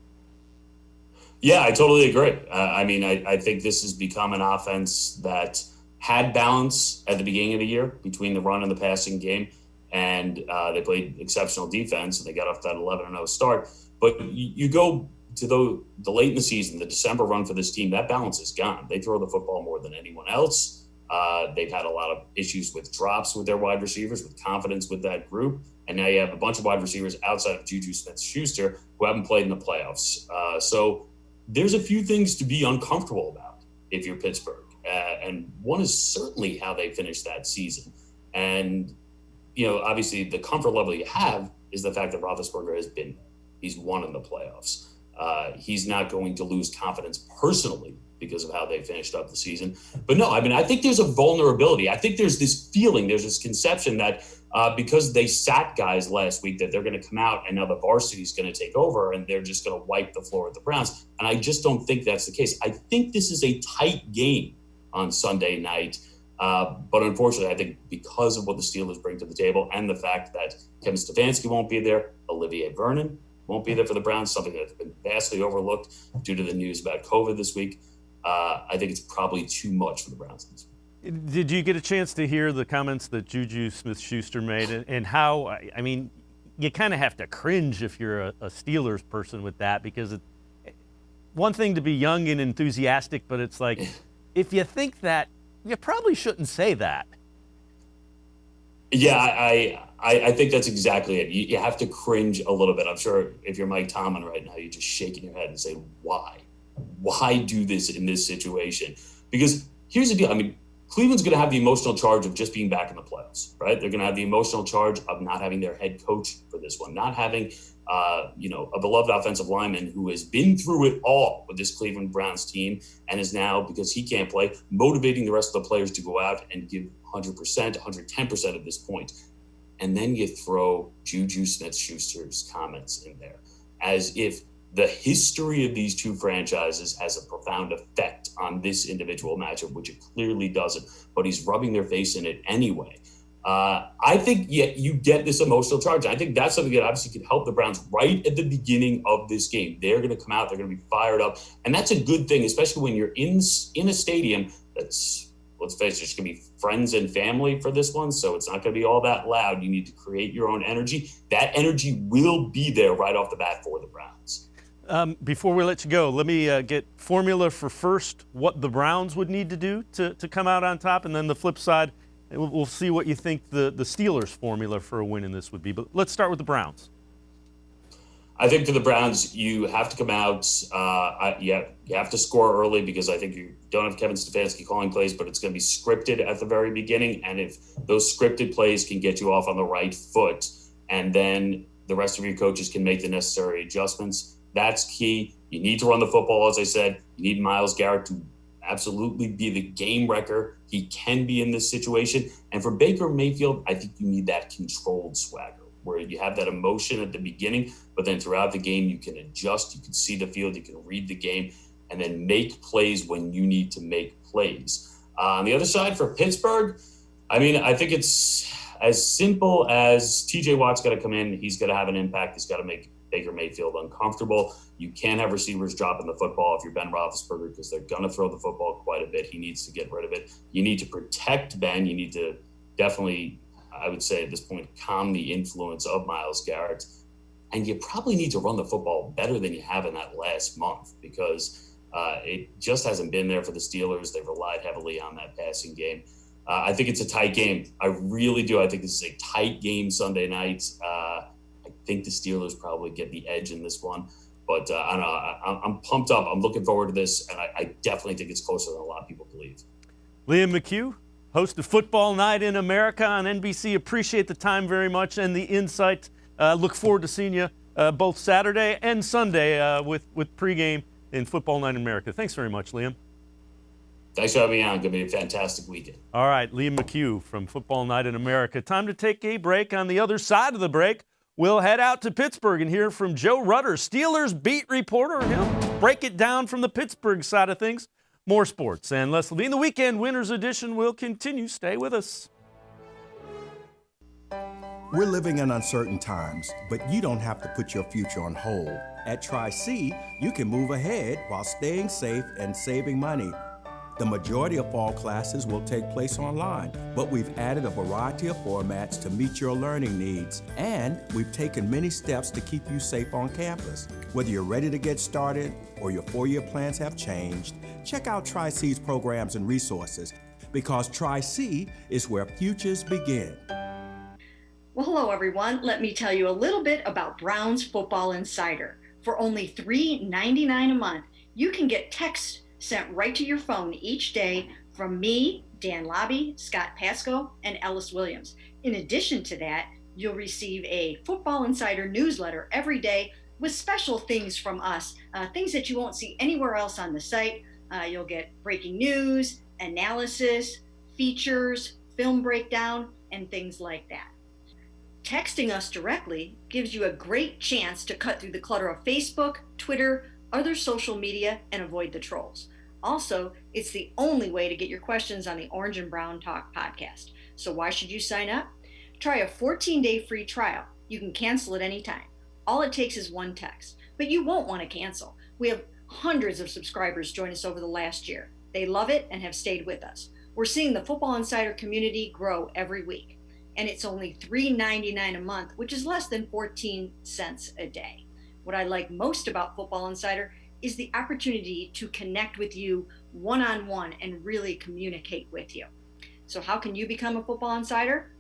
S12: Yeah, I totally agree. I think this has become an offense that had balance at the beginning of the year between the run and the passing game, and they played exceptional defense, and they got off that 11-0 start. But you go to the late in the season, the December run for this team, that balance is gone. They throw the football more than anyone else. They've had a lot of issues with drops with their wide receivers, with confidence with that group. And now you have a bunch of wide receivers outside of Juju Smith-Schuster who haven't played in the playoffs. So there's a few things to be uncomfortable about if you're Pittsburgh. And one is certainly how they finished that season. And, obviously the comfort level you have is the fact that Roethlisberger he's won in the playoffs. He's not going to lose confidence personally because of how they finished up the season. But no, I think there's a vulnerability. I think there's this feeling, there's this conception that because they sat guys last week that they're going to come out and now the varsity is going to take over and they're just going to wipe the floor with the Browns. And I just don't think that's the case. I think this is a tight game on Sunday night. But unfortunately, I think because of what the Steelers bring to the table and the fact that Kevin Stefanski won't be there, Olivier Vernon won't be there for the Browns, something that's been vastly overlooked due to the news about COVID this week. I think it's probably too much for the Browns this week.
S1: Did you get a chance to hear the comments that Juju Smith-Schuster made and how, you kind of have to cringe if you're a Steelers person with that, because it's one thing to be young and enthusiastic, but it's like, if you think that, you probably shouldn't say that.
S12: Yeah, I think that's exactly it. You have to cringe a little bit. I'm sure if you're Mike Tomlin right now, you're just shaking your head and say, why? Why do this in this situation? Because here's the deal. Cleveland's going to have the emotional charge of just being back in the playoffs, right? They're going to have the emotional charge of not having their head coach for this one, not having, a beloved offensive lineman who has been through it all with this Cleveland Browns team and is now, because he can't play, motivating the rest of the players to go out and give 100%, 110% at this point. And then you throw Juju Smith-Schuster's comments in there as if the history of these two franchises has a profound effect on this individual matchup, which it clearly doesn't, but he's rubbing their face in it anyway. I think you get this emotional charge. I think that's something that obviously could help the Browns right at the beginning of this game. They're going to come out, they're going to be fired up, and that's a good thing, especially when you're in a stadium that's, let's face it, it's going to be friends and family for this one, so it's not going to be all that loud. You need to create your own energy. That energy will be there right off the bat for the Browns.
S1: Before we let you go, let me get formula for first what the Browns would need to do to come out on top, and then the flip side, we'll see what you think the Steelers' formula for a win in this would be. But let's start with the Browns.
S12: I think for the Browns, you have to come out. You have to score early because I think you don't have Kevin Stefanski calling plays, but it's going to be scripted at the very beginning. And if those scripted plays can get you off on the right foot, and then the rest of your coaches can make the necessary adjustments, that's key. You need to run the football, as I said. You need Myles Garrett to absolutely be the game wrecker he can be in this situation. And for Baker Mayfield, I think you need that controlled swagger where you have that emotion at the beginning, but then throughout the game, you can adjust, you can see the field, you can read the game, and then make plays when you need to make plays. On the other side for Pittsburgh, I think it's as simple as TJ Watt's got to come in. He's got to have an impact. He's got to make Baker Mayfield uncomfortable. You can't have receivers dropping the football if you're Ben Roethlisberger because they're going to throw the football quite a bit. He needs to get rid of it. You need to protect Ben. You need to definitely, I would say at this point, calm the influence of Myles Garrett. And you probably need to run the football better than you have in that last month because it just hasn't been there for the Steelers. They've relied heavily on that passing game. I think it's a tight game. I really do. I think this is a tight game Sunday night. I think the Steelers probably get the edge in this one. But I don't know. I'm pumped up. I'm looking forward to this, and I definitely think it's closer than a lot of people believe.
S1: Liam McHugh, host of Football Night in America on NBC. Appreciate the time very much and the insight. Look forward to seeing you both Saturday and Sunday with pregame in Football Night in America. Thanks very much, Liam.
S12: Thanks for having me on. It's going to be a fantastic weekend.
S1: All right, Liam McHugh from Football Night in America. Time to take a break. On the other side of the break, we'll head out to Pittsburgh and hear from Joe Rutter, Steelers beat reporter. He'll break it down from the Pittsburgh side of things. More sports and Les Levine. The Weekend Winners Edition will continue. Stay with us.
S6: We're living in uncertain times, but you don't have to put your future on hold. At Tri-C, you can move ahead while staying safe and saving money. The majority of fall classes will take place online, but we've added a variety of formats to meet your learning needs, and we've taken many steps to keep you safe on campus. Whether you're ready to get started or your four-year plans have changed, check out Tri-C's programs and resources, because Tri-C is where futures begin.
S8: Well, hello everyone. Let me tell you a little bit about Browns Football Insider. For only $3.99 a month, you can get text sent right to your phone each day from me, Dan Lobby, Scott Pasco, and Ellis Williams. In addition to that, you'll receive a Football Insider newsletter every day with special things from us, things that you won't see anywhere else on the site. You'll get breaking news, analysis, features, film breakdown, and things like that. Texting us directly gives you a great chance to cut through the clutter of Facebook, Twitter, other social media, and avoid the trolls. Also, it's the only way to get your questions on the Orange and Brown Talk podcast. So why should you sign up? Try a 14-day free trial. You can cancel at any time. All it takes is one text, but you won't want to cancel. We have hundreds of subscribers join us over the last year. They love it and have stayed with us. We're seeing the Football Insider community grow every week. And it's only $3.99 a month, which is less than 14 cents a day. What I like most about Football Insider is the opportunity to connect with you one-on-one and really communicate with you. So how can you become a Football Insider?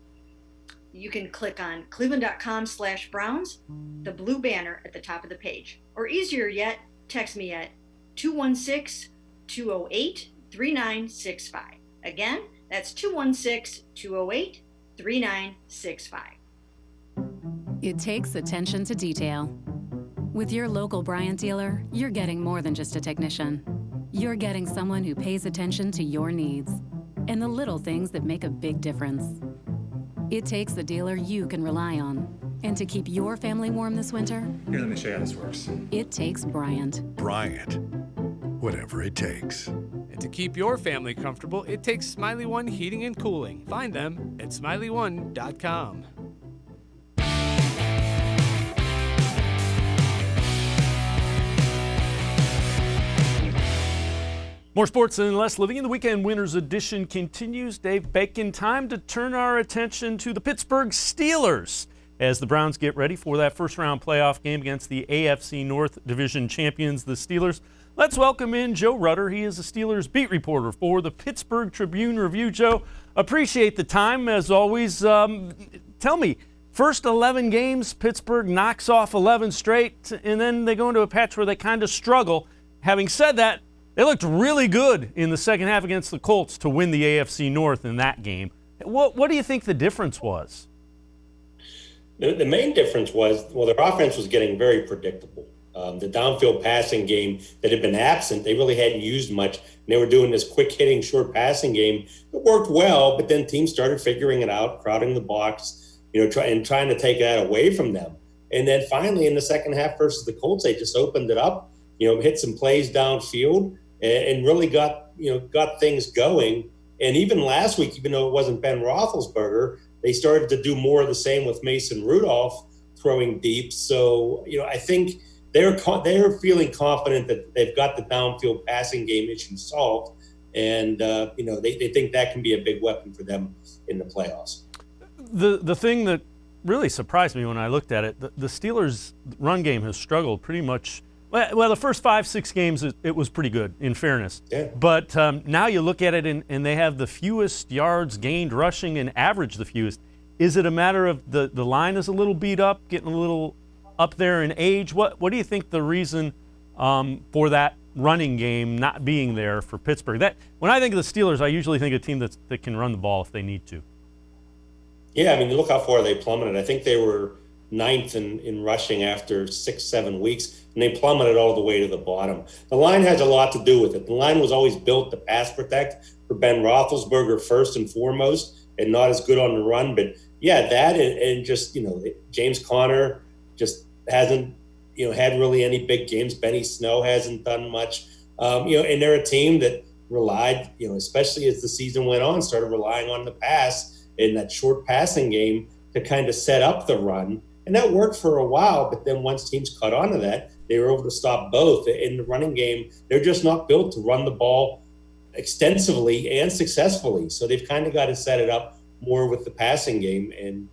S8: You can click on cleveland.com/Browns, the blue banner at the top of the page. Or easier yet, text me at 216-208-3965. Again, that's 216-208-3965.
S13: It takes attention to detail. With your local Bryant dealer, you're getting more than just a technician. You're getting someone who pays attention to your needs and the little things that make a big difference. It takes the dealer you can rely on. And to keep your family warm this winter,
S14: here, let me show you how this works.
S13: It takes Bryant.
S14: Bryant. Whatever it takes.
S15: And to keep your family comfortable, it takes Smiley One Heating and Cooling. Find them at smiley1.com.
S1: More sports and less living in the weekend winners edition continues. Dave Bacon, time to turn our attention to the Pittsburgh Steelers as the Browns get ready for that first-round playoff game against the AFC North Division champions, the Steelers. Let's welcome in Joe Rutter. He is a Steelers beat reporter for the Pittsburgh Tribune-Review. Joe, appreciate the time as always. Tell me, first 11 games, Pittsburgh knocks off 11 straight, and then they go into a patch where they kind of struggle. Having said that, they looked really good in the second half against the Colts to win the AFC North in that game. What do you think the difference was?
S16: The main difference was, well, their offense was getting very predictable. The downfield passing game that had been absent, they really hadn't used much. And they were doing this quick hitting, short passing game that worked well, but then teams started figuring it out, crowding the box, trying to take that away from them. And then finally in the second half versus the Colts, they just opened it up, hit some plays downfield and really got things going. And even last week, even though it wasn't Ben Roethlisberger, they started to do more of the same with Mason Rudolph throwing deep. So, I think they're feeling confident that they've got the downfield passing game issue solved. And, they think that can be a big weapon for them in the playoffs.
S1: The thing that really surprised me when I looked at it, the Steelers' run game has struggled pretty much. Well, the first 5-6 games, it was pretty good, in fairness.
S16: Yeah.
S1: But now you look at it, and they have the fewest yards gained rushing and average the fewest. Is it a matter of the line is a little beat up, getting a little up there in age? What do you think the reason for that running game not being there for Pittsburgh? When I think of the Steelers, I usually think of a team that can run the ball if they need to.
S16: Yeah, look how far they plummeted. I think they were 9th in rushing after 6-7 weeks, and they plummeted all the way to the bottom. The line has a lot to do with it. The line was always built to pass protect for Ben Roethlisberger first and foremost, and not as good on the run. But yeah, that and just, James Conner just hasn't, had really any big games. Benny Snow hasn't done much. And they're a team that relied, especially as the season went on, started relying on the pass in that short passing game. to kind of set up the run. And that worked for a while, but then once teams caught on to that, they were able to stop both. In the running game, they're just not built to run the ball extensively and successfully. So they've kind of got to set it up more with the passing game. And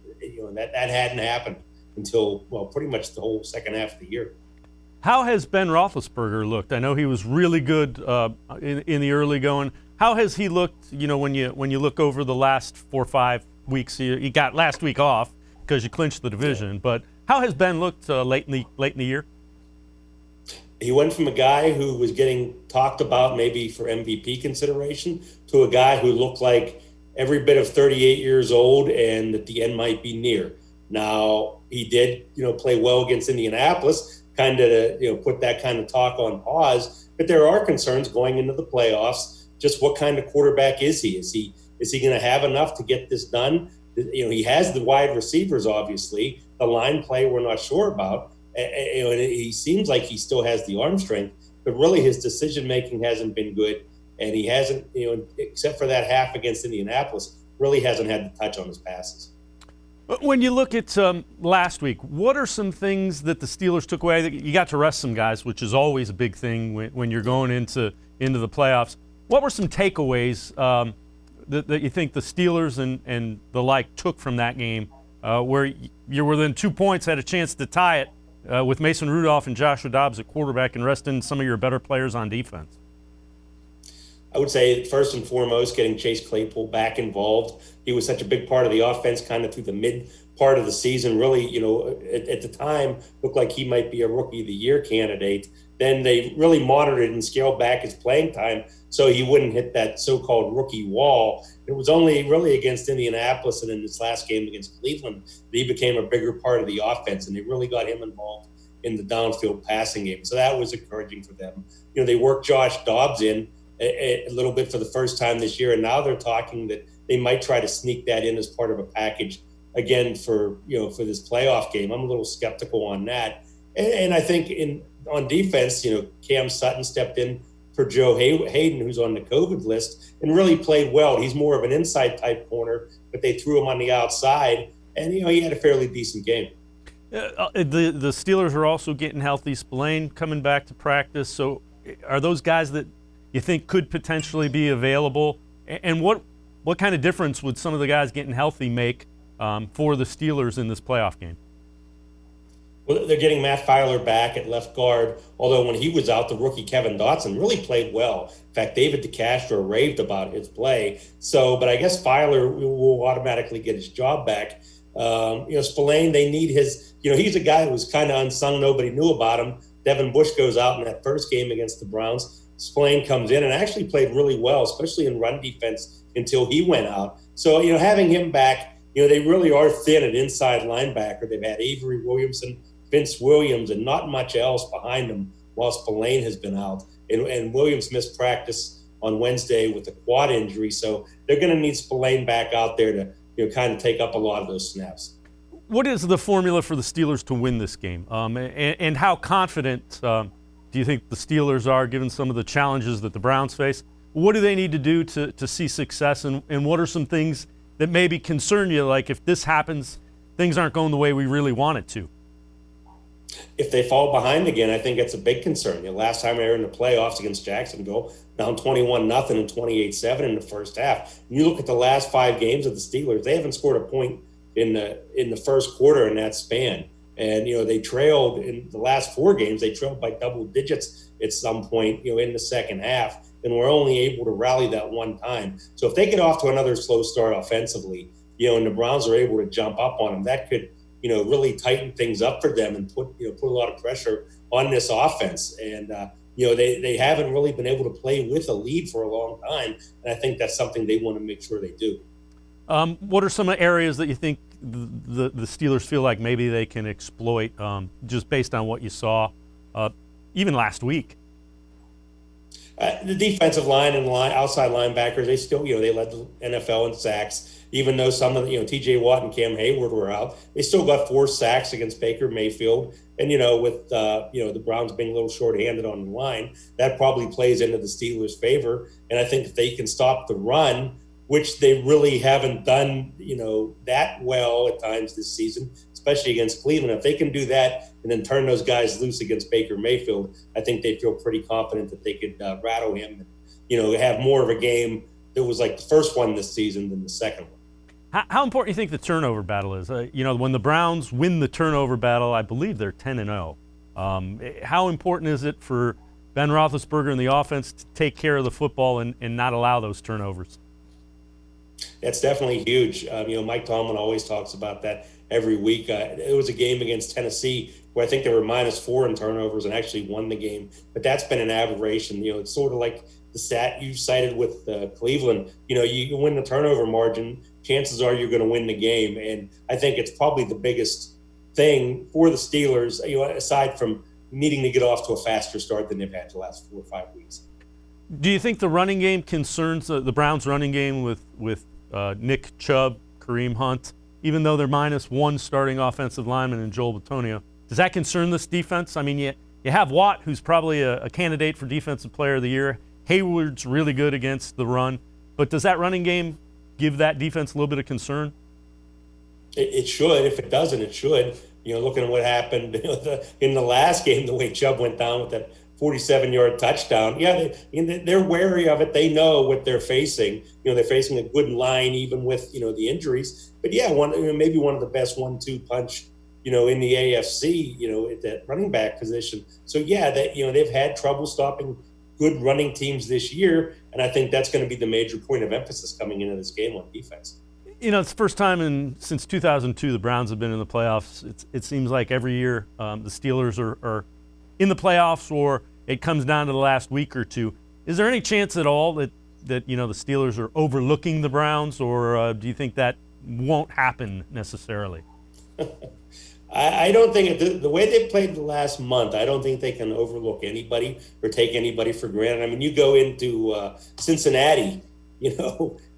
S16: that hadn't happened until, well, pretty much the whole second half of the year.
S1: How has Ben Roethlisberger looked? I know he was really good in the early going. How has he looked, when you look over the last 4 or 5 weeks? He got last week off because you clinched the division. But how has Ben looked late in the year?
S16: He went from a guy who was getting talked about maybe for MVP consideration to a guy who looked like every bit of 38 years old and that the end might be near. Now, he did, play well against Indianapolis, kind of to, put that kind of talk on pause. But there are concerns going into the playoffs. Just what kind of quarterback is he? Is he going to have enough to get this done? He has the wide receivers, obviously. The line play we're not sure about. And he seems like he still has the arm strength, but really his decision-making hasn't been good. And he hasn't, except for that half against Indianapolis, really hasn't had the touch on his passes.
S1: When you look at last week, what are some things that the Steelers took away? You got to rest some guys, which is always a big thing when you're going into the playoffs. What were some takeaways that you think the Steelers and the like took from that game where you're within 2 points, had a chance to tie it with Mason Rudolph and Joshua Dobbs at quarterback and resting some of your better players on defense?
S16: I would say first and foremost, getting Chase Claypool back involved. He was such a big part of the offense kind of through the mid part of the season. Really, at the time, looked like he might be a Rookie of the Year candidate. Then they really monitored and scaled back his playing time so he wouldn't hit that so-called rookie wall. It was only really against Indianapolis and in this last game against Cleveland that he became a bigger part of the offense, and they really got him involved in the downfield passing game. So that was encouraging for them. They worked Josh Dobbs in a little bit for the first time this year, and now they're talking that they might try to sneak that in as part of a package again for this playoff game. I'm a little skeptical on that. And I think on defense, Cam Sutton stepped in for Joe Hayden, who's on the COVID list, and really played well. He's more of an inside type corner, but they threw him on the outside, and he had a fairly decent game.
S1: The Steelers are also getting healthy. Spillane coming back to practice. So are those guys that you think could potentially be available? And what kind of difference would some of the guys getting healthy make for the Steelers in this playoff game?
S16: Well, they're getting Matt Filer back at left guard, although when he was out, the rookie Kevin Dotson really played well. In fact, David DeCastro raved about his play. But I guess Filer will automatically get his job back. Spillane, they need his, he's a guy who was kind of unsung. Nobody knew about him. Devin Bush goes out in that first game against the Browns. Spillane comes in and actually played really well, especially in run defense until he went out. So, having him back, they really are thin at inside linebacker. They've had Avery Williamson, Vince Williams, and not much else behind them while Spillane has been out. And Williams missed practice on Wednesday with a quad injury. So they're going to need Spillane back out there to kind of take up a lot of those snaps.
S1: What is the formula for the Steelers to win this game? And how confident do you think the Steelers are, given some of the challenges that the Browns face? What do they need to do to see success? And what are some things that maybe concern you, like if this happens, things aren't going the way we really want it to?
S16: If they fall behind again, I think it's a big concern. Last time they were in the playoffs against Jacksonville, down 21-0 and 28-7 in the first half. And you look at the last 5 games of the Steelers, they haven't scored a point in the first quarter in that span. And, they trailed in the last 4 games, they trailed by double digits at some point, in the second half, and were only able to rally that one time. So if they get off to another slow start offensively, and the Browns are able to jump up on them, that could, really tighten things up for them and put a lot of pressure on this offense. And, they haven't really been able to play with a lead for a long time. And I think that's something they want to make sure they do.
S1: What are some areas that you think the Steelers feel like maybe they can exploit, just based on what you saw even last week?
S16: The defensive line and outside linebackers, they still, they led the NFL in sacks. Even though some of the, T.J. Watt and Cam Hayward were out, they still got 4 sacks against Baker Mayfield. And, with, the Browns being a little shorthanded on the line, that probably plays into the Steelers' favor. And I think if they can stop the run, which they really haven't done, that well at times this season, especially against Cleveland. If they can do that and then turn those guys loose against Baker Mayfield, I think they feel pretty confident that they could rattle him and, have more of a game that was like the first one this season than the second one.
S1: How important do you think the turnover battle is? When the Browns win the turnover battle, I believe they're 10-0. How important is it for Ben Roethlisberger and the offense to take care of the football and not allow those turnovers?
S16: That's definitely huge. Mike Tomlin always talks about that every week. It was a game against Tennessee where I think they were -4 in turnovers and actually won the game. But that's been an aberration. It's sort of like the stat you cited with Cleveland. You can win the turnover margin. Chances are you're going to win the game. And I think it's probably the biggest thing for the Steelers, aside from needing to get off to a faster start than they've had the last 4 or 5 weeks.
S1: Do you think the running game concerns the Browns' running game with Nick Chubb, Kareem Hunt, even though they're -1 starting offensive lineman in Joel Bitonio? Does that concern this defense? I mean, you have Watt, who's probably a candidate for Defensive Player of the Year. Hayward's really good against the run. But does that running game give that defense a little bit of concern?
S16: It should. If it doesn't, it should. Looking at what happened in the last game, the way Chubb went down with that 47-yard touchdown. Yeah, they're wary of it. They know what they're facing. They're facing a good line, even with the injuries. But yeah, maybe one of the best 1-2 punch, in the AFC. At that running back position. So yeah, they've had trouble stopping good running teams this year, and I think that's going to be the major point of emphasis coming into this game on defense.
S1: It's the first time since 2002 the Browns have been in the playoffs. It seems like every year the Steelers are in the playoffs, or it comes down to the last week or two. Is there any chance at all that the Steelers are overlooking the Browns, or do you think that won't happen necessarily?
S16: I don't think the way they've played the last month, I don't think they can overlook anybody or take anybody for granted. I mean, you go into Cincinnati,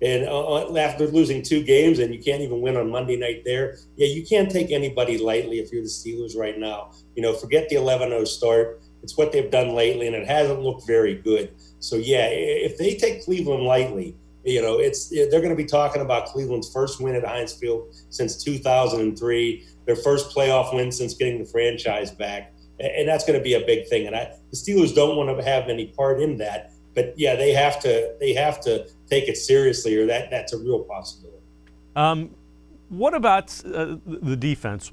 S16: and after losing 2 games and you can't even win on Monday night there. Yeah, you can't take anybody lightly if you're the Steelers right now. Forget the 11-0 start. It's what they've done lately, and it hasn't looked very good. So, yeah, if they take Cleveland lightly, they're going to be talking about Cleveland's first win at Heinz Field since 2003, their first playoff win since getting the franchise back, and that's going to be a big thing. And the Steelers don't want to have any part in that. But yeah, they have to take it seriously, or that's a real possibility.
S1: What about the defense?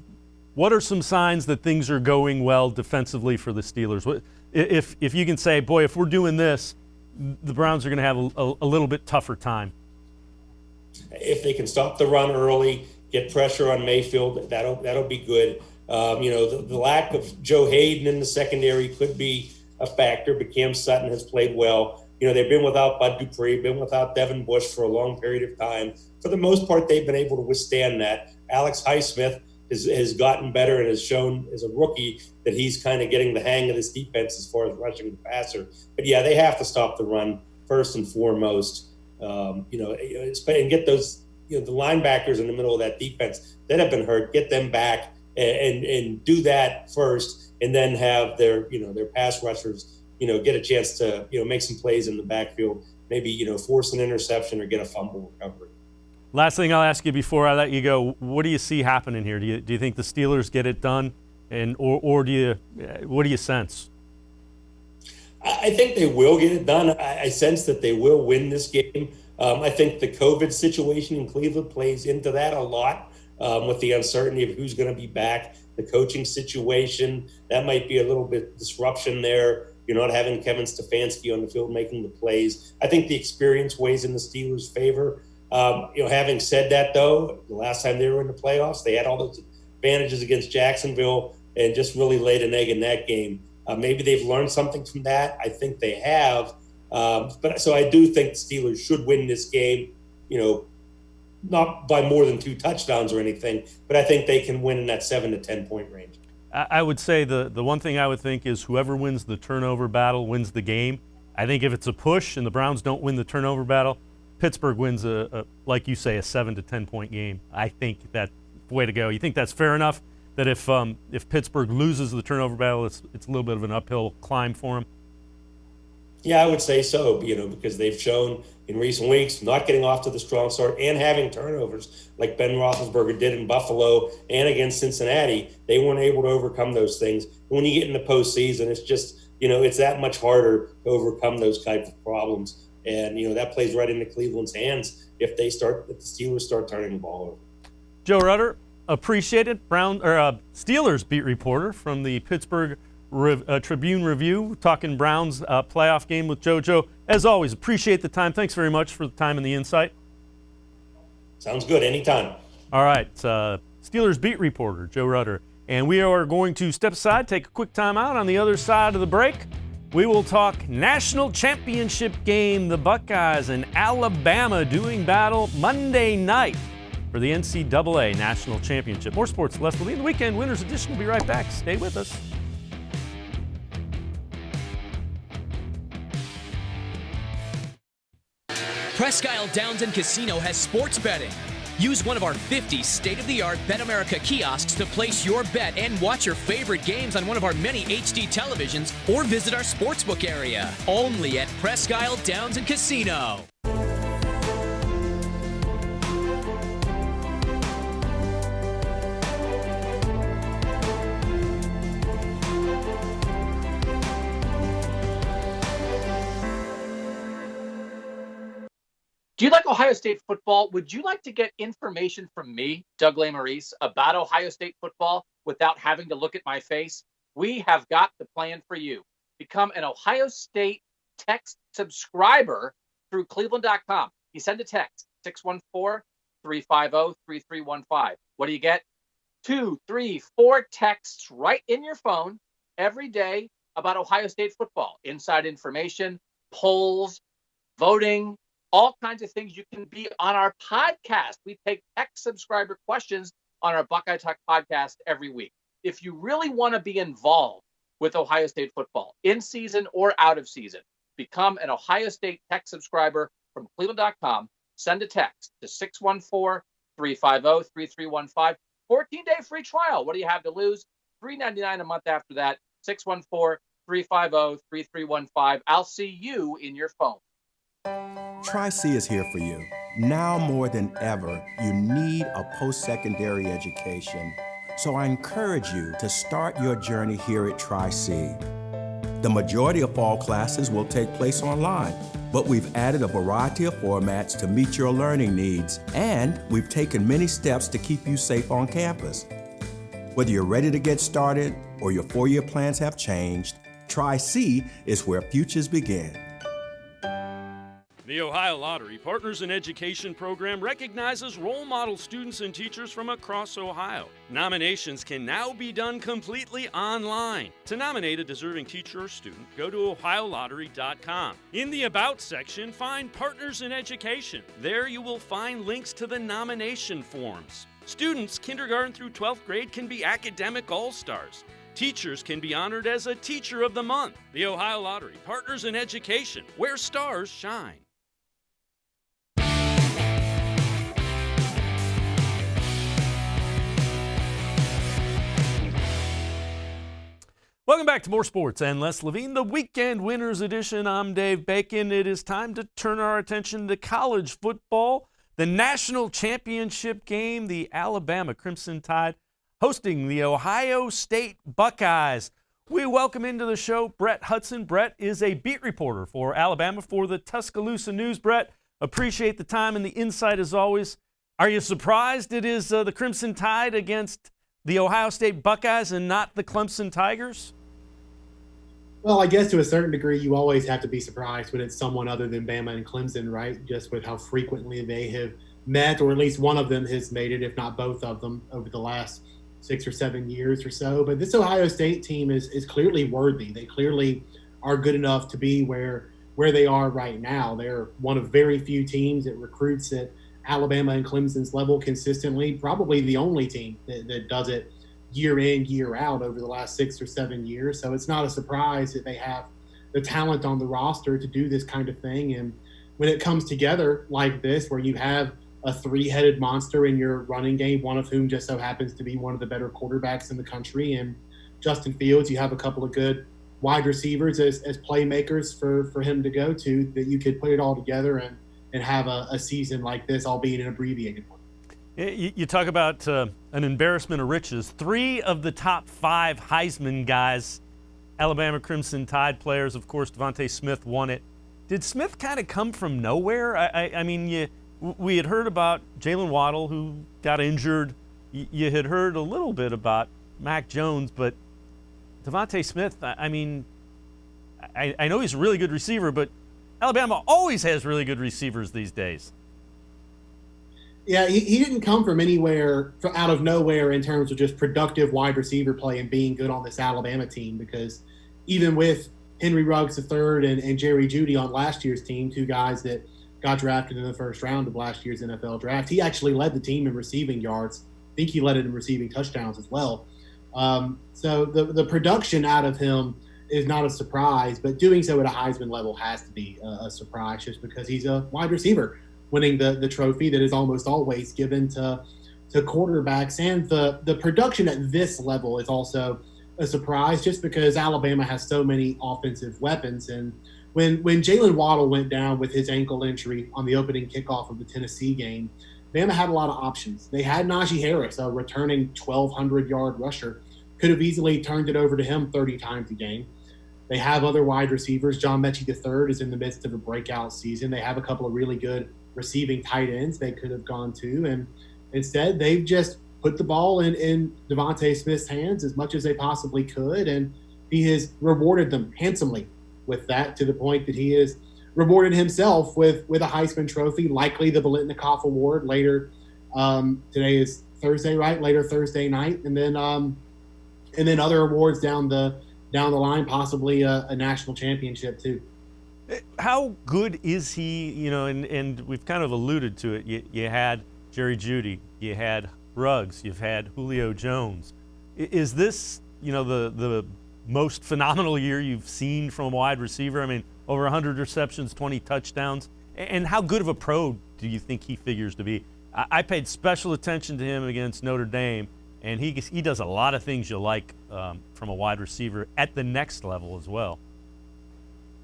S1: What are some signs that things are going well defensively for the Steelers? If you can say, boy, if we're doing this, the Browns are going to have a little bit tougher time.
S16: If they can stop the run early, get pressure on Mayfield, that'll be good. The lack of Joe Hayden in the secondary could be a factor, but Cam Sutton has played well. They've been without Bud Dupree, been without Devin Bush for a long period of time. For the most part, they've been able to withstand that. Alex Highsmith has gotten better and has shown as a rookie that he's kind of getting the hang of this defense as far as rushing the passer. But yeah, they have to stop the run first and foremost, and get those, the linebackers in the middle of that defense that have been hurt, get them back and do that first, and then have their pass rushers, get a chance to, make some plays in the backfield, maybe, force an interception or get a fumble recovery.
S1: Last thing I'll ask you before I let you go, what do you see happening here? Do you think the Steelers get it done, or what do you sense?
S16: I think they will get it done. I sense that they will win this game. I think the COVID situation in Cleveland plays into that a lot, with the uncertainty of who's going to be back, the coaching situation. That might be a little bit disruption there. You're not having Kevin Stefanski on the field making the plays. I think the experience weighs in the Steelers' favor. Having said that, though, the last time they were in the playoffs, they had all those advantages against Jacksonville and just really laid an egg in that game. Maybe they've learned something from that. I think they have. So I do think the Steelers should win this game, not by more than 2 touchdowns or anything, but I think they can win in that 7 to 10 point range.
S1: I would say the one thing I would think is whoever wins the turnover battle wins the game. I think if it's a push and the Browns don't win the turnover battle, Pittsburgh wins like you say, a 7 to 10 point game. I think that's the way to go. You think that's fair enough? That if Pittsburgh loses the turnover battle, it's a little bit of an uphill climb for them?
S16: Yeah, I would say so, because they've shown in recent weeks not getting off to the strong start and having turnovers like Ben Roethlisberger did in Buffalo and against Cincinnati. They weren't able to overcome those things. When you get in the postseason, it's just, it's that much harder to overcome those types of problems. And, that plays right into Cleveland's hands if the Steelers start turning the ball over.
S1: Joe Rutter, appreciate it. Steelers beat reporter from the Pittsburgh Tribune Review, talking Browns playoff game with Joe. As always, appreciate the time. Thanks very much for the time and the insight.
S16: Sounds good. Anytime.
S1: All right. Steelers beat reporter Joe Rutter. And we are going to step aside, take a quick time out. On the other side of the break, we will talk national championship game. The Buckeyes and Alabama doing battle Monday night for the NCAA National Championship. More sports, Les Levine. The Weekend Winners Edition will be right back. Stay with us.
S4: Presque Isle Downs and Casino has sports betting. Use one of our 50 state-of-the-art Bet America kiosks to place your bet and watch your favorite games on one of our many HD televisions or visit our sportsbook area. Only at Presque Isle Downs and Casino.
S5: Do you like Ohio State football? Would you like to get information from me, Doug Maurice, about Ohio State football without having to look at my face? We have got the plan for you. Become an Ohio State text subscriber through cleveland.com. You send a text, 614-350-3315. What do you get? 2, 3, 4 texts right in your phone every day about Ohio State football. Inside information, polls, voting, all kinds of things. You can be on our podcast. We take text subscriber questions on our Buckeye Talk podcast every week. If you really want to be involved with Ohio State football, in season or out of season, become an Ohio State text subscriber from cleveland.com. Send a text to 614-350-3315. 14-day free trial. What do you have to lose? $3.99 a month after that. 614-350-3315. I'll see you in your phone.
S6: Tri-C is here for you. Now more than ever, you need a post-secondary education. So I encourage you to start your journey here at Tri-C. The majority of fall classes will take place online, but we've added a variety of formats to meet your learning needs, and we've taken many steps to keep you safe on campus. Whether you're ready to get started or your four-year plans have changed, Tri-C is where futures begin.
S1: The Ohio Lottery Partners in Education program recognizes role model students and teachers from across Ohio. Nominations can now be done completely online. To nominate a deserving teacher or student, go to ohiolottery.com. In the About section, find Partners in Education. There you will find links to the nomination forms. Students kindergarten through 12th grade can be academic all-stars. Teachers can be honored as a Teacher of the Month. The Ohio Lottery Partners in Education, where stars shine. Welcome back to More Sports and Les Levine, the Weekend Winners Edition. I'm Dave Bacon. It is time to turn our attention to college football. The national championship game, the Alabama Crimson Tide hosting the Ohio State Buckeyes. We welcome into the show Brett Hudson. Brett is a beat reporter for Alabama for the Tuscaloosa News. Brett, appreciate the time and the insight as always. Are you surprised it is the Crimson Tide against the Ohio State Buckeyes and not the Clemson Tigers?
S17: Well, I guess to a certain degree, you always have to be surprised when it's someone other than Bama and Clemson, right? Just with how frequently they have met, or at least one of them has made it, if not both of them, over the last 6 or 7 years or so. But this Ohio State team is clearly worthy. They clearly are good enough to be where they are right now. They're one of very few teams that recruits at Alabama and Clemson's level consistently, probably the only team that does it year in, year out over the last 6 or 7 years. So it's not a surprise that they have the talent on the roster to do this kind of thing. And when it comes together like this, where you have a three-headed monster in your running game, one of whom just so happens to be one of the better quarterbacks in the country, and Justin Fields, you have a couple of good wide receivers as playmakers for him to go to, that you could put it all together and have a season like this, albeit an abbreviated one.
S1: You talk about an embarrassment of riches. 3 of the top 5 Heisman guys, Alabama Crimson Tide players, of course, Devonta Smith won it. Did Smith kind of come from nowhere? I mean, we had heard about Jalen Waddle, who got injured. You had heard a little bit about Mack Jones, but Devonta Smith, I mean, I know he's a really good receiver, but Alabama always has really good receivers these days.
S17: Yeah, he didn't come from anywhere, out of nowhere in terms of just productive wide receiver play and being good on this Alabama team, because even with Henry Ruggs III and Jerry Jeudy on last year's team, 2 guys that got drafted in the first round of last year's NFL draft, he actually led the team in receiving yards. I think he led it in receiving touchdowns as well. So the production out of him is not a surprise, but doing so at a Heisman level has to be a surprise, just because he's a wide receiver winning the trophy that is almost always given to quarterbacks. And the production at this level is also a surprise, just because Alabama has so many offensive weapons. And when Jalen Waddle went down with his ankle injury on the opening kickoff of the Tennessee game, Bama had a lot of options. They had Najee Harris, a returning 1,200-yard rusher, could have easily turned it over to him 30 times a game. They have other wide receivers. John Mechie III is in the midst of a breakout season. They have a couple of really good receiving tight ends they could have gone to. And instead, they've just put the ball in Devonta Smith's hands as much as they possibly could. And he has rewarded them handsomely with that, to the point that he has rewarded himself with a Heisman Trophy, likely the Biletnikoff Award later. Today is Thursday, right? Later Thursday night, and then other awards down the line, possibly a national championship too.
S1: How good is he? You know, and we've kind of alluded to it. You had Jerry Jeudy, you had Ruggs, you've had Julio Jones. Is this, you know, the most phenomenal year you've seen from a wide receiver? I mean, over 100 receptions, 20 touchdowns. And how good of a pro do you think he figures to be? I paid special attention to him against Notre Dame, and he does a lot of things you like from a wide receiver at the next level as well.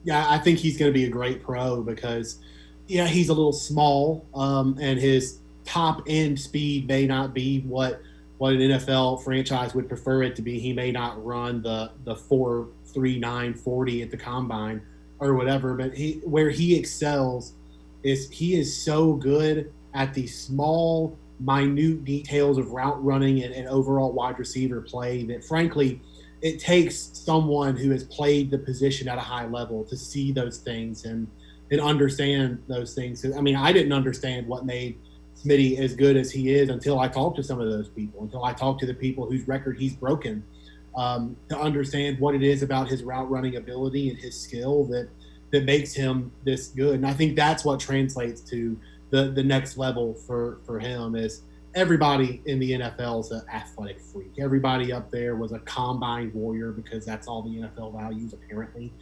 S17: Yeah, I think he's going to be a great pro because, yeah, he's a little small, and his top end speed may not be what an NFL franchise would prefer it to be. He may not run the 4.39 40 at the combine or whatever, but where he excels is he is so good at the small, minute details of route running and overall wide receiver play that, frankly, it takes someone who has played the position at a high level to see those things and understand those things. I mean, I didn't understand what made Smitty as good as he is until I talked to some of those people, until I talked to the people whose record he's broken, to understand what it is about his route running ability and his skill that makes him this good. And I think that's what translates to the next level for him. Is everybody in the NFL is an athletic freak. Everybody up there was a combine warrior because that's all the NFL values, apparently.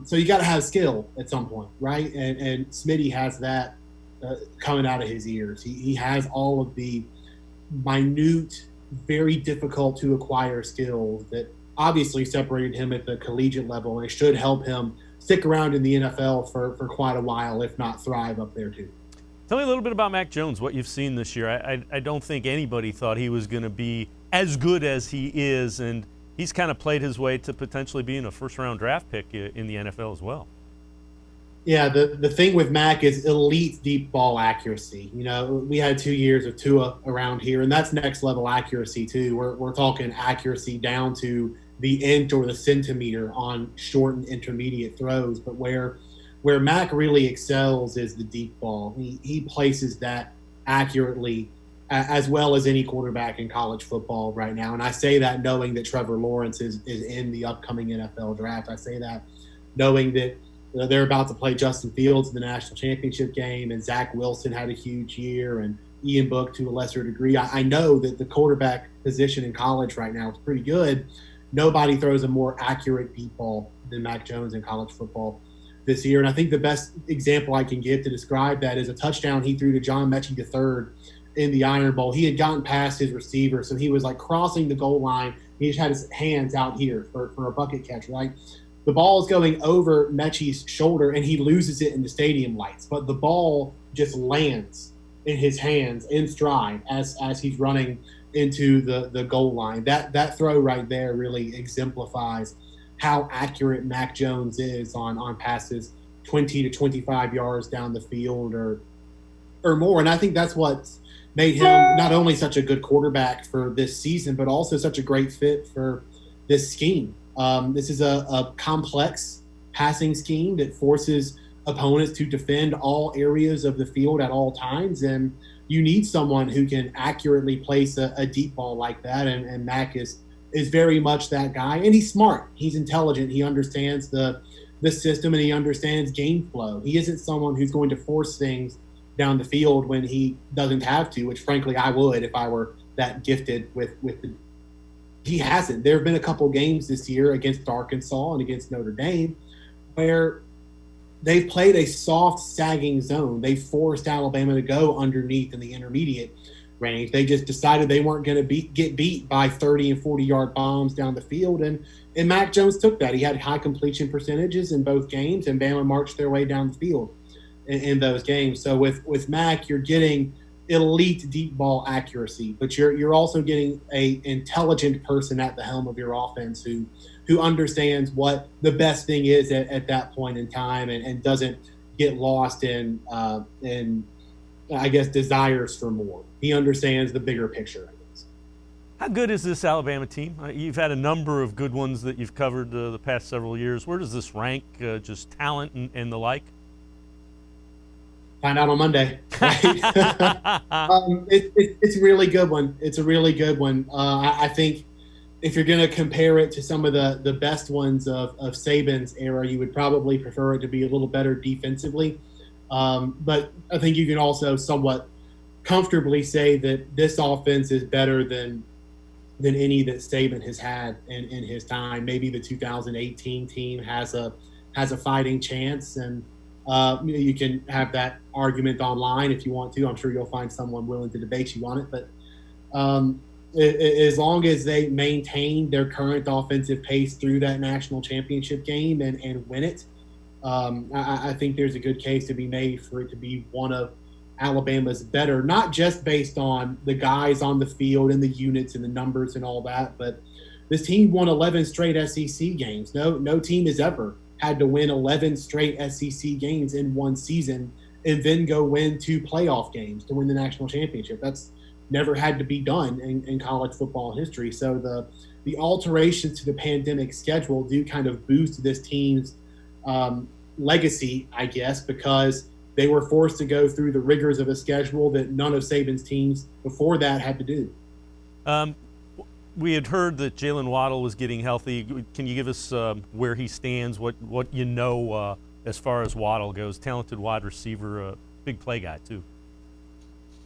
S17: So you got to have skill at some point, right? And Smitty has that coming out of his ears. He has all of the minute, very difficult to acquire skills that obviously separated him at the collegiate level, and it should help him stick around in the NFL for quite a while, if not thrive up there too.
S1: Tell me a little bit about Mack Jones, what you've seen this year. I don't think anybody thought he was going to be as good as he is, and he's kind of played his way to potentially being a first-round draft pick in the NFL as well.
S17: Yeah, the thing with Mack is elite deep ball accuracy. You know, we had 2 years of Tua around here, and that's next-level accuracy too. We're talking accuracy down to the inch or the centimeter on short and intermediate throws, but where Mack really excels is the deep ball. He places that accurately as well as any quarterback in college football right now. And I say that knowing that Trevor Lawrence is in the upcoming NFL draft. I say that knowing that they're about to play Justin Fields in the national championship game, and Zach Wilson had a huge year, and Ian Book to a lesser degree. I know that the quarterback position in college right now is pretty good. Nobody throws a more accurate deep ball than Mack Jones in college football this year. And I think the best example I can give to describe that is a touchdown he threw to John Mechie III in the Iron Bowl. He had gotten past his receiver, so he was like crossing the goal line He just had his hands out here for a bucket catch, right? The ball is going over Mechie's shoulder, and he loses it in the stadium lights. But the ball just lands in his hands in stride as he's running into the goal line. That throw right there really exemplifies how accurate Mack Jones is on passes 20 to 25 yards down the field or more. And I think that's what's made him not only such a good quarterback for this season, but also such a great fit for this scheme. This is a complex passing scheme that forces opponents to defend all areas of the field at all times. And you need someone who can accurately place a deep ball like that. And Mack is very much that guy. And he's smart. He's intelligent. He understands the system, and he understands game flow. He isn't someone who's going to force things down the field when he doesn't have to, which frankly I would if I were that gifted with the. He hasn't. There have been a couple games this year against Arkansas and against Notre Dame where they've played a soft, sagging zone. They forced Alabama to go underneath in the intermediate range. They just decided they weren't going to get beat by 30 and 40-yard bombs down the field, and Mack Jones took that. He had high completion percentages in both games, and Bama marched their way down the field in those games. So with Mack, you're getting elite deep ball accuracy, but you're also getting a intelligent person at the helm of your offense who understands what the best thing is at that point in time and doesn't get lost in I guess desires for more. He understands the bigger picture, I guess.
S1: How good is this Alabama team? You've had a number of good ones that you've covered the past several years. Where does this rank, just talent and the like?
S17: Find out on Monday. Right? It's a really good one. It's a really good one. I think if you're going to compare it to some of the best ones of Saban's era, you would probably prefer it to be a little better defensively. But I think you can also somewhat comfortably say that this offense is better than any that Saban has had in his time. Maybe the 2018 team has a fighting chance, and you can have that argument online if you want to. I'm sure you'll find someone willing to debate you on it. But as long as they maintain their current offensive pace through that national championship game and win it, I think there's a good case to be made for it to be one of Alabama's better, not just based on the guys on the field and the units and the numbers and all that, but this team won 11 straight SEC games. No team has ever had to win 11 straight SEC games in one season and then go win 2 playoff games to win the national championship. That's never had to be done in college football history. So the alterations to the pandemic schedule do kind of boost this team's legacy, I guess, because they were forced to go through the rigors of a schedule that none of Saban's teams before that had to do.
S1: We had heard that Jalen Waddle was getting healthy. Can you give us where he stands, what you know as far as Waddle goes? Talented wide receiver, big play guy too.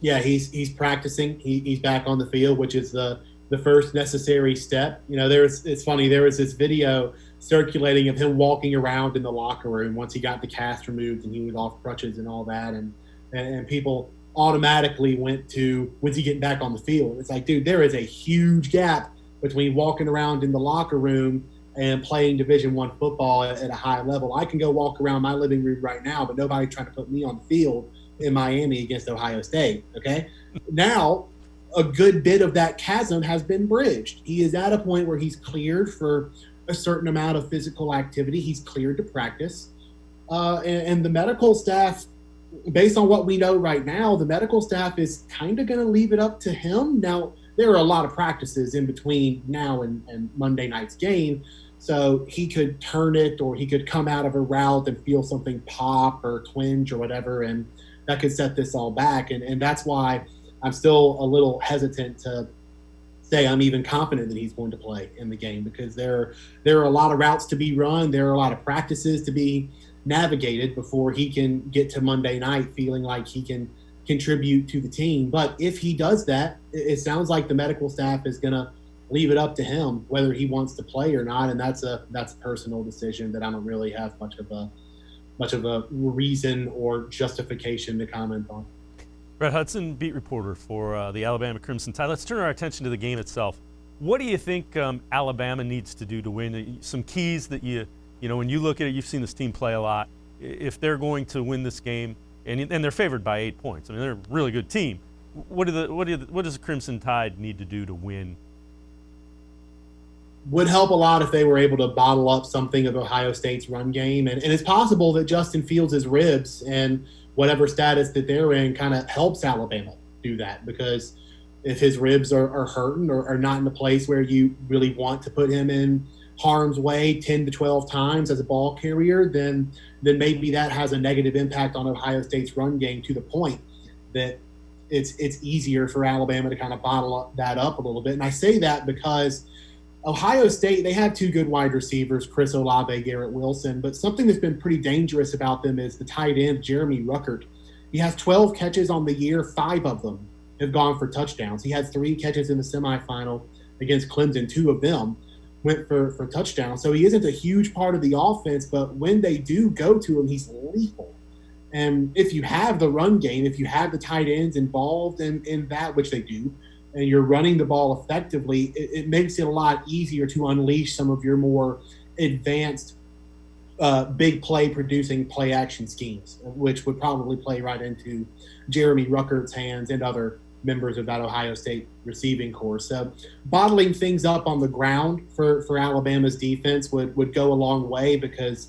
S17: Yeah, he's practicing. He's back on the field, which is the first necessary step. You know, it's funny. There was this video circulating of him walking around in the locker room once he got the cast removed and he was off crutches and all that, and people automatically went to, when's he getting back on the field? It's like, dude, there is a huge gap between walking around in the locker room and playing Division I football at a high level. I can go walk around my living room right now, but nobody's trying to put me on the field in Miami against Ohio State, okay? Now, a good bit of that chasm has been bridged. He is at a point where he's cleared for a certain amount of physical activity. He's cleared to practice. And the medical staff, based on what we know right now, the medical staff is kind of going to leave it up to him. Now, there are a lot of practices in between now and Monday night's game, so he could turn it or he could come out of a route and feel something pop or twinge or whatever, and that could set this all back. And that's why I'm still a little hesitant to say I'm even confident that he's going to play in the game, because there are a lot of routes to be run. There are a lot of practices to be navigated before he can get to Monday night feeling like he can contribute to the team. But if he does that, it sounds like the medical staff is going to leave it up to him whether he wants to play or not, and that's a personal decision that I don't really have much of a reason or justification to comment on.
S1: Brett Hudson, beat reporter for the Alabama Crimson Tide. Let's turn our attention to the game itself. What do you think Alabama needs to do to win? Some keys that when you look at it, you've seen this team play a lot. If they're going to win this game, and they're favored by 8 points, I mean, they're a really good team. What does the Crimson Tide need to do to win?
S17: Would help a lot if they were able to bottle up something of Ohio State's run game. And it's possible that Justin Fields' ribs and whatever status that they're in kind of helps Alabama do that, because if his ribs are hurting or are not in a place where you really want to put him in harm's way 10 to 12 times as a ball carrier, then maybe that has a negative impact on Ohio State's run game, to the point that it's easier for Alabama to kind of bottle that up a little bit. And I say that because Ohio State, they have 2 good wide receivers, Chris Olave, Garrett Wilson, but something that's been pretty dangerous about them is the tight end, Jeremy Rutter. He has 12 catches on the year. 5 of them have gone for touchdowns. He had 3 catches in the semifinal against Clemson. 2 of them went for touchdowns. So he isn't a huge part of the offense, but when they do go to him, he's lethal. And if you have the run game, if you have the tight ends involved in that, which they do, and you're running the ball effectively, it makes it a lot easier to unleash some of your more advanced big play producing play action schemes, which would probably play right into Jeremy Ruckert's hands and other members of that Ohio State receiving corps. So bottling things up on the ground for Alabama's defense would go a long way, because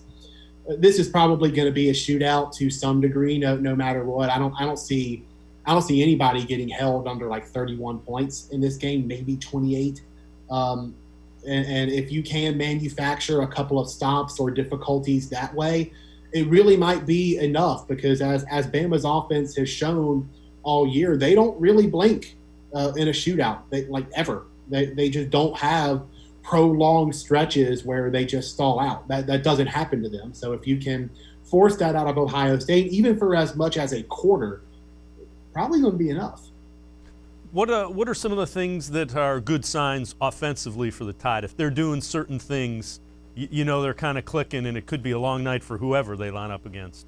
S17: this is probably going to be a shootout to some degree, no matter what. I don't see anybody getting held under like 31 points in this game, maybe 28. And if you can manufacture a couple of stops or difficulties that way, it really might be enough, because as Bama's offense has shown all year, they don't really blink in a shootout. They just don't have prolonged stretches where they just stall out. That doesn't happen to them. So if you can force that out of Ohio State, even for as much as a quarter, probably going to be enough.
S1: What are some of the things that are good signs offensively for the Tide? If they're doing certain things, they're kind of clicking, and it could be a long night for whoever they line up against.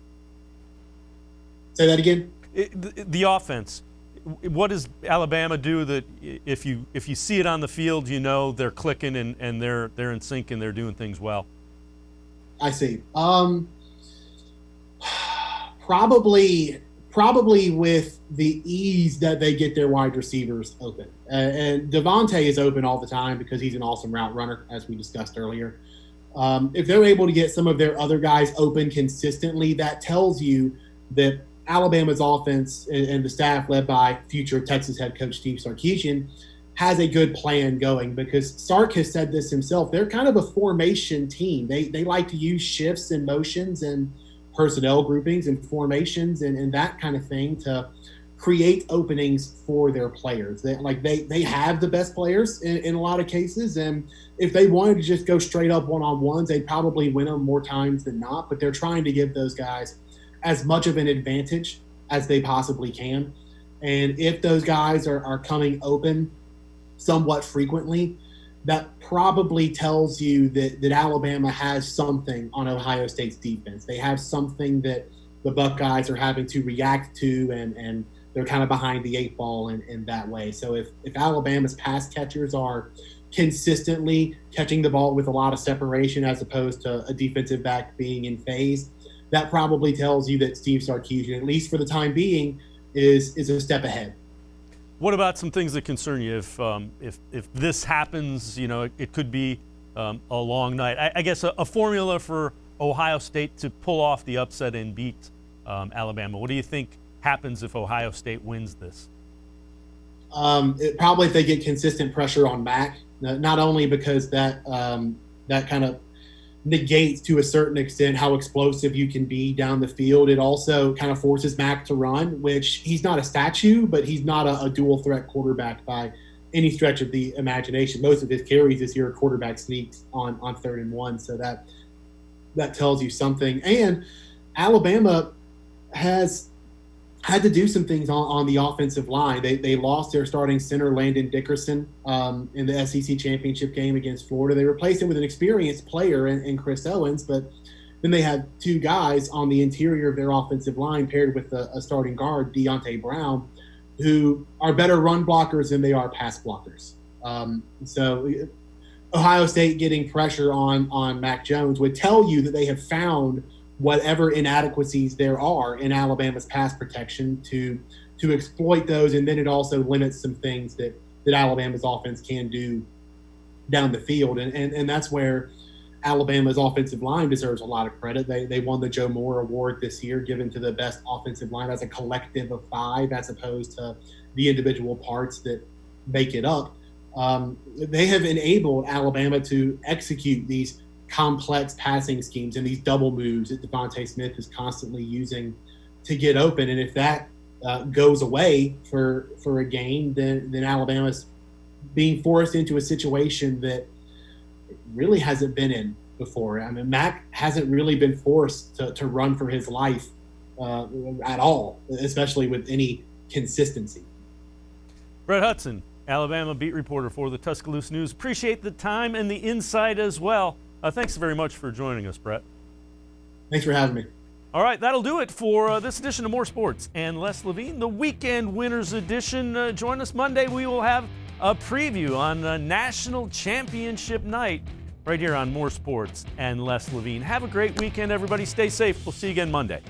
S17: Say that again.
S1: The offense. What does Alabama do that if you see it on the field, they're clicking and they're in sync and they're doing things well?
S17: I see. Probably with the ease that they get their wide receivers open. And Devonta is open all the time because he's an awesome route runner, as we discussed earlier. If they're able to get some of their other guys open consistently, that tells you that Alabama's offense and the staff led by future Texas head coach Steve Sarkisian has a good plan going, because Sark has said this himself. They're kind of a formation team. They like to use shifts and motions and personnel groupings and formations and that kind of thing to create openings for their players. They have the best players in a lot of cases, and if they wanted to just go straight up one-on-ones, they'd probably win them more times than not, but they're trying to give those guys as much of an advantage as they possibly can. And if those guys are coming open somewhat frequently, that probably tells you that Alabama has something on Ohio State's defense. They have something that the Buckeyes are having to react to, and they're kind of behind the 8 ball in that way. So if Alabama's pass catchers are consistently catching the ball with a lot of separation as opposed to a defensive back being in phase, that probably tells you that Steve Sarkisian, at least for the time being, is a step ahead.
S1: What about some things that concern you? If this happens, it could be a long night. I guess a formula for Ohio State to pull off the upset and beat Alabama. What do you think happens if Ohio State wins this?
S17: Probably if they get consistent pressure on Mack, not only because that kind of negates to a certain extent how explosive you can be down the field. It also kind of forces Mack to run, which he's not a statue, but he's not a dual threat quarterback by any stretch of the imagination. Most of his carries this year are quarterback sneaks on 3rd and 1. So that tells you something. And Alabama has had to do some things on the offensive line. They lost their starting center, Landon Dickerson, in the SEC championship game against Florida. They replaced him with an experienced player in Chris Owens, but then they had 2 guys on the interior of their offensive line paired with a starting guard, Deontay Brown, who are better run blockers than they are pass blockers. So Ohio State getting pressure on Mack Jones would tell you that they have found whatever inadequacies there are in Alabama's pass protection to exploit those, and then it also limits some things that Alabama's offense can do down the field, and that's where Alabama's offensive line deserves a lot of credit. They won the Joe Moore Award this year, given to the best offensive line as a collective of 5, as opposed to the individual parts that make it up. They have enabled Alabama to execute these complex passing schemes and these double moves that Devonta Smith is constantly using to get open. And if that goes away for a game, then Alabama's being forced into a situation that really hasn't been in before. I mean, Mack hasn't really been forced to run for his life at all, especially with any consistency.
S1: Brett Hudson, Alabama beat reporter for the Tuscaloosa News. Appreciate the time and the insight as well. Thanks very much for joining us, Brett.
S17: Thanks for having me.
S1: All right, that'll do it for this edition of More Sports and Less Levine, the Weekend Winners Edition. Join us Monday. We will have a preview on National Championship Night right here on More Sports and Less Levine. Have a great weekend, everybody. Stay safe. We'll see you again Monday.